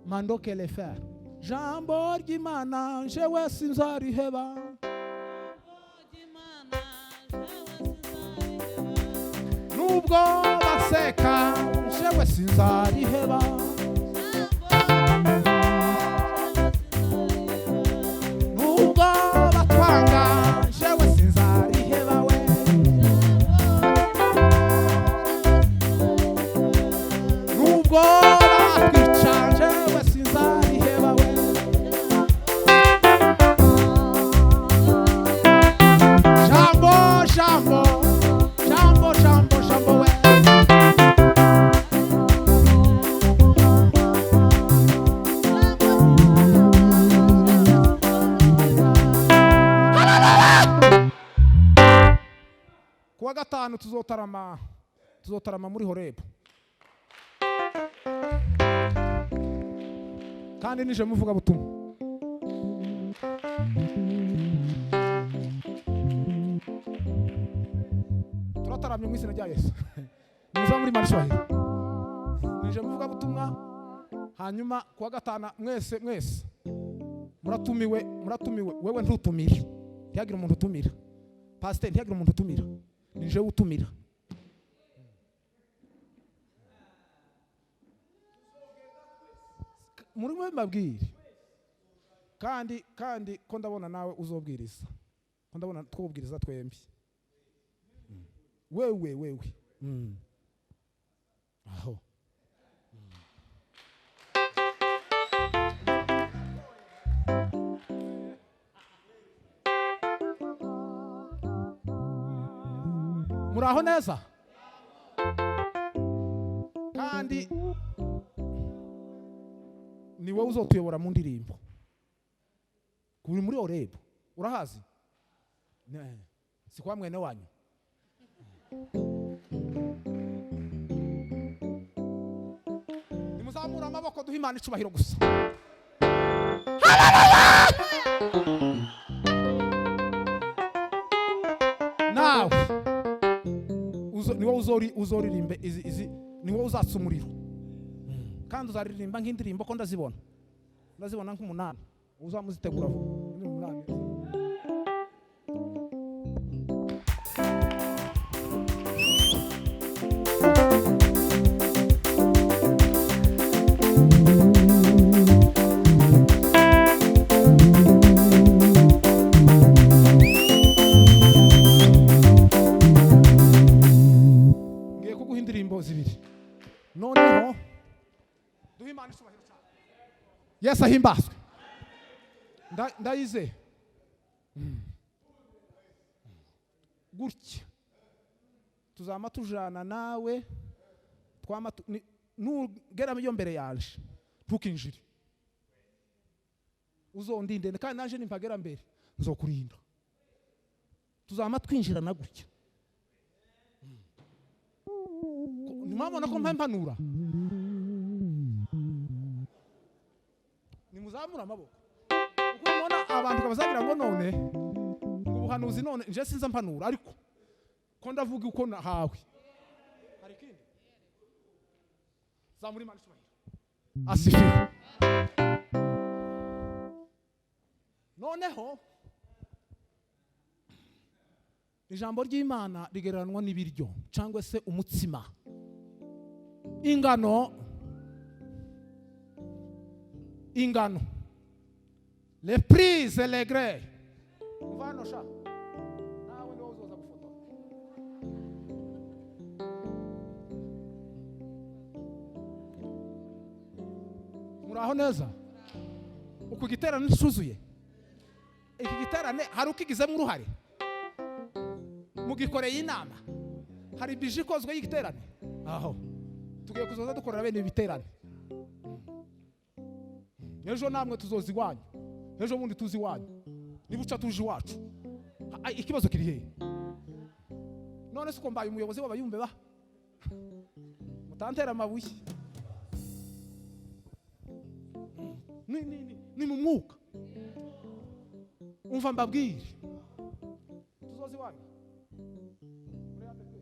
S1: mandoke le faire. Jambo ry'Imana jewe sinzariheba, nubwo baseka jewe sinzariheba, nubwo batwanga jewe sinzariheba we, nubwo batwica jewe sinzariheba we. Jambo, jambo, jambo, jambo, jambo we. Kuwa gatanu tuzotarama muri Horebu, kandi nije muvuga butumwa. Turataramye mu izina rya Yesu. Muza muri Marishwahili. Nije muvuga butumwa, hanyuma kuwa gatanu mwese muratumiwe, wewe ntutumira, ntiyagira umuntu utumira. Pastor ntiyagira umuntu utumira, nije utumira. Muri mwe mbabwire, kandi ko ndabona nawe uzobwiriza, ko ndabona twobwiriza twembi. Wewe aho muraho neza, kandi ni wowe uzotuyobora mu ndirimbo. Kuri muri Horebu urahazi, si kwa mwene wanyu. Nimuzamura amaboko duhe Imana icubahiro gusa. Nawe ni wowe uzoririmbe izi, ni wowe uzatsa umuriro, kandi uzaririmba nk'indirimbo ko ndazibona nk'umunani. Uzamuzitegura vuba ni umunani. Ngiye kuguha indirimbo zibiri, noneho duhe Imana icubahiro cyane. Yesu ahimbazwe. Ndayize gutya tuzama tujana nawe, nugera iyo mbere yanje ntukinjire, uzondinde, kandi nanje nimpagera mbere nzokurinda. Tuzama twinjirana gutya. Nimwabona ko mpampanura, nimuzamura amaboko. Uko mubona abantu kabazagira ngo none ubuhanuzi none nje sinza mpanura, ariko ko ndavuga uko nahawe. Hari ikindi zamura Imana icubahiro. Asifiwe. Noneho ijambo ry'Imana rigereranwa n'ibiryo cyangwa se umutsima, ingano, les prises et les grès. Muvano sha nawe niwe uzoza gufotora. Muraho neza. Uku giterane nisuzuye, iki giterane hari ukigizemo uruhare, mugikoreye inama, hari bije ikozwe y'igiterane. Aho tugiye kuzoza dukorera bene ibiterane. Ejo namwe tuzozi iwanyu, ejo bundi tuzi iwanyu, nibuca tuje iwacu. Ikibazo kiri hehe? None se ko mbaye umuyobozi w'abayumbe ba mutantera amabuye. Ni mu mwuka. umva mbabwire tuzozi wanyu muri ADP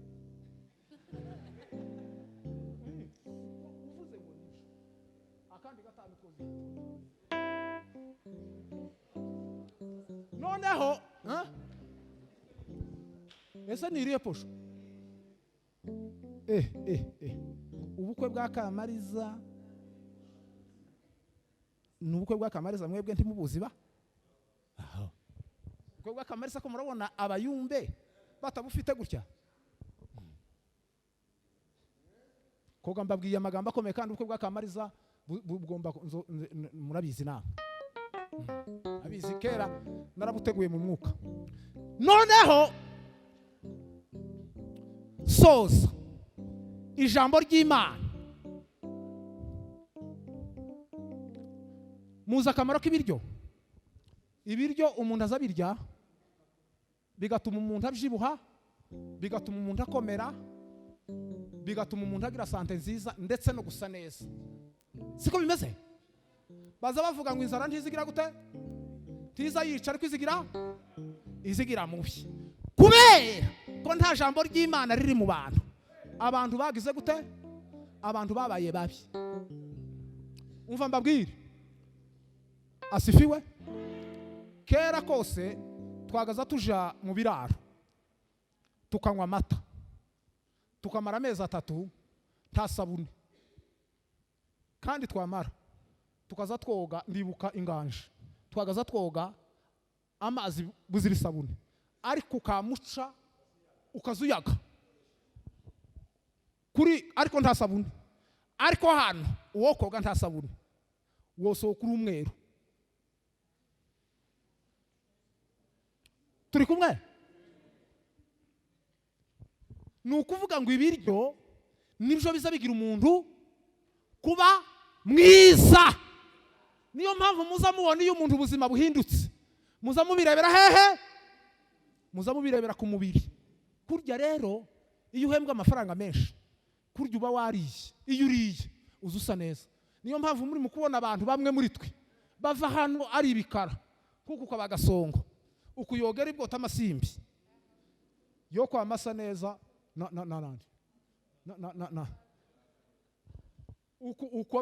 S1: uvuze ngo ni akandi gatanu kozi noneho ese niriye posho ubukwe bwa Kamariza ni ubukwe bwa Kamariza mwebwe ntimubuzi ba ubukwe bwa Kamariza ko murabona abayumbe batabufite gutya koga mbabwiye amagambo akomeye kandi ubukwe bwa Kamariza bugomba murabizi nawe abizi kera narabuteguye mu mwuka noneho soza ijambo ry'Imana muzi akamaro k'ibiryo ibiryo umuntu azabirya bigatuma umuntu abyibuha bigatuma umuntu akomera bigatuma umuntu agira sante nziza ndetse no gusa neza siko bimeze baza bavuga ngo inzara ntizigira gute tiza yica ariko izigira mubi kubera ko nta jambo ry'Imana riri mu bantu abantu bagize gute abantu babaye babi umva mbabwire asifiwe kera kose twagaza tuja mu biraro tukanywa amata tukamara amezi 3 nta sabuni kandi twamara tukaza twoga ndibuka inganje twagaza twoga amazi buzira isabuni ariko ukamuca ukazuyaga kuri ariko nta sabuni ariko hano uwo koga nta sabuni wose kuri umweru turi kumwe ni ukuvuga ngo ibiryo nibyo biza bigira umuntu kuba mwiza niyo mpamvu muza mubona iyo umuntu ubuzima buhindutse muza mubirebera hehe muza mubirebera ku mubiri kurya rero iyo uhembwa amafaranga menshi kurya uba wariye iyo uriye uza usa neza niyo mpamvu muri mu kubona abantu bamwe muri twe bava hano ari ibikara kuko kwa bagasongo ukuyogera ibwota amasimbi yo kwa masa neza uko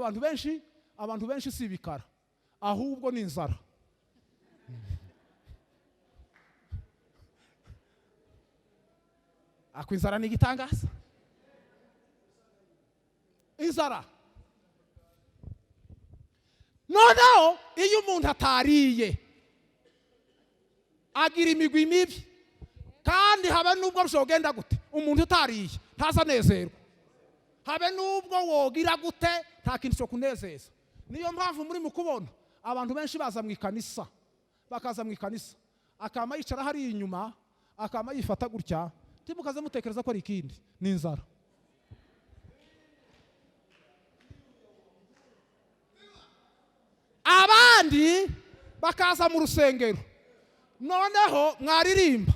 S1: abantu benshi si ibikara ahubwo ni inzara ako inzara ni igitangaza inzara noneho iyo umuntu atariye agira imigwi mibi kandi habe nubwo bishogenda gute umuntu utariye ntazanezerwa habe nubwo wogira gute nta kintu cyo kunezeza niyo mpamvu muri mukubona abantu benshi baza mu ikanisa bakaza mu ikanisa akama yicara hari inyuma akama yifata gutya timukaze mutekereza ko ari ikindi ni inzara abandi bakaza mu rusengero noneho mwaririmba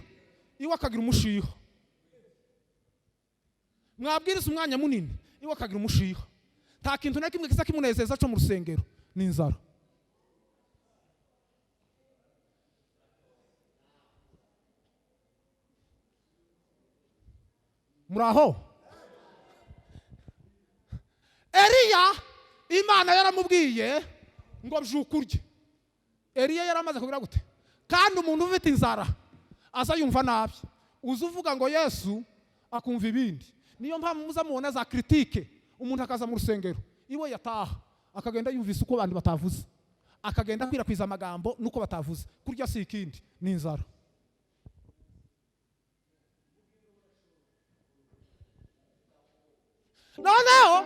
S1: iwe akagira umushiha mwabwiriza umwanya munini iwe akagira umushiha nta kintu na kimwe kiza kimunezeza cyo mu rusengero ni inzara muraho Eliya Imana yaramubwiye ngo byukurye Eliya yaramaze kugira gute kandi umuntu ufite inzara aza yumva nabi uza uvuga ngo Yesu akumva ibindi niyo mpamvu muza mubona za critique umuntu akaza mu rusengero iwe yataha akagenda yumvise uko abandi batavuze akagenda kwirakw'iza amagambo nuko batavuze kurya si ikindi ni inzara noneho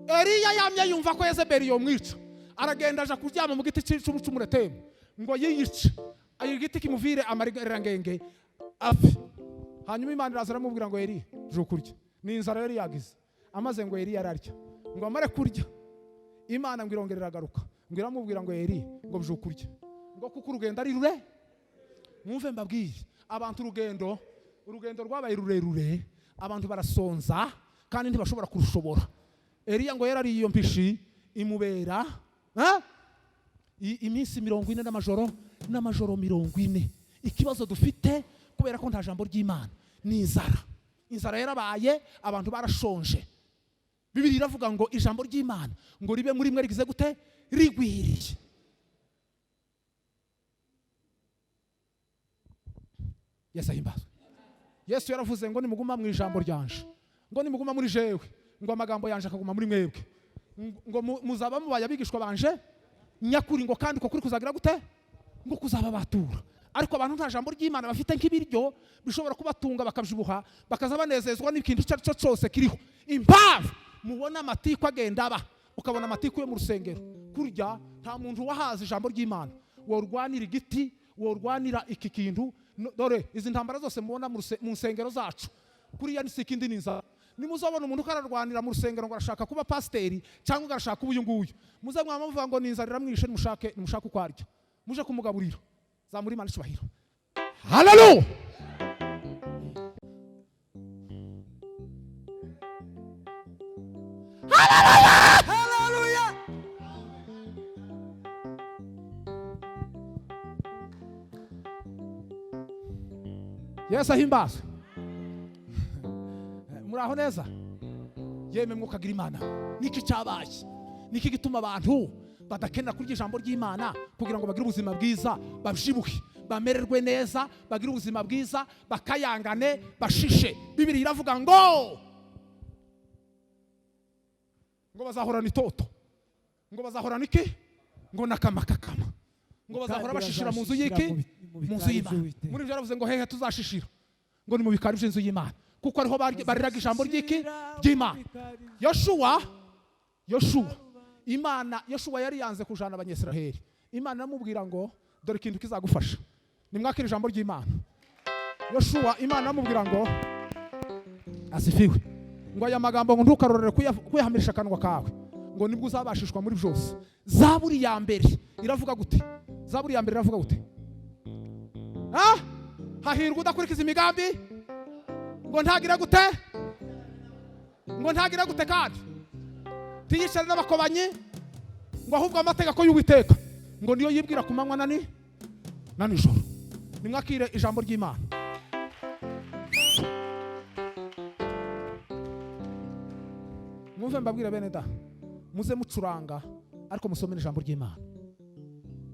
S1: Eliya yamye yumva ko Yezebeli yomwica aragenda aja kuryama mu giti cy'umuretemu ngo yiyice ayo giti kimuvire amarangenge afi hanyuma Imana iraza aramubwira ngo Eliya je kurya ni inzara yari yagize amaze ngo Eliya ararya ngo amare kurya Imana ngo irongerera agaruka ngo iramubwira ngo Eliya ngo je kurya ngo kuko urugendo ari rure mwumve mbabwiye abantu urugendo rwabaye rurerure abantu barasonza kandi ntibashobora kurushobora Eliya ngo yarari iyo mpishi imubera iminsi 40 n'amajoro 40. Ikibazo dufite kubera ko nta jambo ry'Imana ni inzara yarabaye, abantu barashonje. Bibiliya iravuga ngo ijambo ry'Imana ngo ribe muri mwe rigize gute? Rigwiriye. Yesu ahimbazwe. Yesu yaravuze ngo nimuguma mu ijambo ryanje, ngo nimuguma muri jewe, ngo amagambo yanje akaguma muri mwebwe, ngo muzaba mubaye abigishwa banje nyakuri, ngo kandi ko kuri kuzagira gute? Ngo kuzaba batura. Ariko abantu nta jambo ry'Imana bafite nk'ibiryo bishobora kubatunga bakabyibuha bakaza banezezwa n'ikintu cyo cyose kiriho. Impamvu mubona amatiku agenda aba, ukabona amatiku yo mu rusengero, kurya nta muntu wahaza ijambo ry'Imana. Worwanira igiti, worwanira iki kintu. Dore izi ntambara zose mubona mu nsengero zacu, kuriya ni sikindi ninza. Nimuzabona umuntu kararwanira mu rusengero ngo arashaka kuba pasiteri cyangwa arashaka kuba uyu nguyu, muze mwamavuga ngo ninzarira mwishe nimushake uko arya, muje kumugaburira. Zamuri Imana ishubahiro. Hallelujah. Hallelujah. Yesu ahimbazwe. Muraho neza? Yeme mwukagira Imana. Niki cyabaye? Niki gituma abantu badakenera kurya ijambo ry'Imana kugira ngo bagire ubuzima bwiza, babyibuhe, bamererwe neza, bagire ubuzima bwiza, bakayangane, bashishe? Bibiliya iravuga ngo bazahorana itoto, ngo bazahorana iki? Ngo nakamakakama, ngo bazahora bashishira mu nzu y'iki? Mu nzu y'Imana. Muri byo yaravuze ngo hehe tuzashishira? Ngo ni mu bikari by'inzu y'Imana, kuko ariho bariraga ijambo ry'iki? Ry'Imana. Yoshuwa yari yanze kujana abanyesiraheli. Imana iramubwira ngo dore ikintu kizagufasha, nimwakira ijambo ry'Imana. Yoshuwa Imana iramubwira ngo asifiwe, ngo aya magambo ngo ntukarorere kuyahamirisha akanwa kawe, ngo nibwo uzabashishwa muri byose. Zaburi ya mbere iravuga gute? Zaburi ya mbere iravuga gute? Hahirwa udakurikiza imigambi, ngo ntagira gute? Ngo ntagira gute kandi tiyishane n'abakobanyi, ngo ahubwo amategeko y'Uwiteka ngo niyo yibwira ku manywa na nijoro. Nimwakire ijambo ry'Imana. Mwumve mbabwire bene da, muze mucuranga ariko musome ijambo ry'Imana,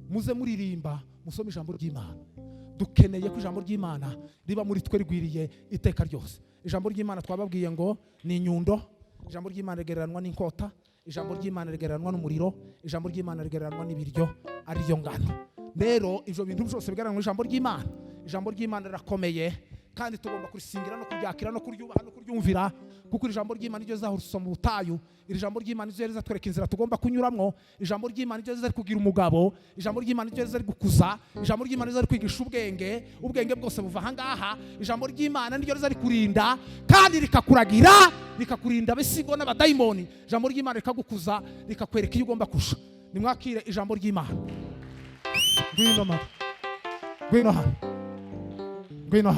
S1: muze muririmba musome ijambo ry'Imana. Dukeneye ko ijambo ry'Imana riba muri twe rigwiriye iteka ryose. Ijambo ry'Imana twababwiye ngo ni inyundo, ijambo ry'Imana rigereranwa n'inkota, ijambo ry'Imana rigereranwa n'umuriro, ijambo ry'Imana rigereranwa n'ibiryo ariyo ngano. Rero ivyo bintu byose bigereranwa n'ijambo ry'Imana. Ijambo ry'Imana rirakomeye kandi tugomba kurisingira no kuryakira no kuryubaha no kuryumvira, kuko ijambo ry'Imana ryo zahurusoma mu butayu. Iri jambo ry'Imana ryo rizatwereka inzira tugomba kunyuramwo. Ijambo ry'Imana ryo rizari kugira umugabo, ijambo ry'Imana ryo rizari gukuza, ijambo ry'Imana rizari kwigisha ubwenge bwose buva ahangaha. Ijambo ry'Imana niryo rizari kurinda kandi rikakuragira, rikakurinda abisigo n'abadayimoni. Ijambo ry'Imana rikagukuza, rikakwereka iyo ugomba kusha. Nimwakire ijambo ry'Imana. Ngwino hano. Ngwino hano.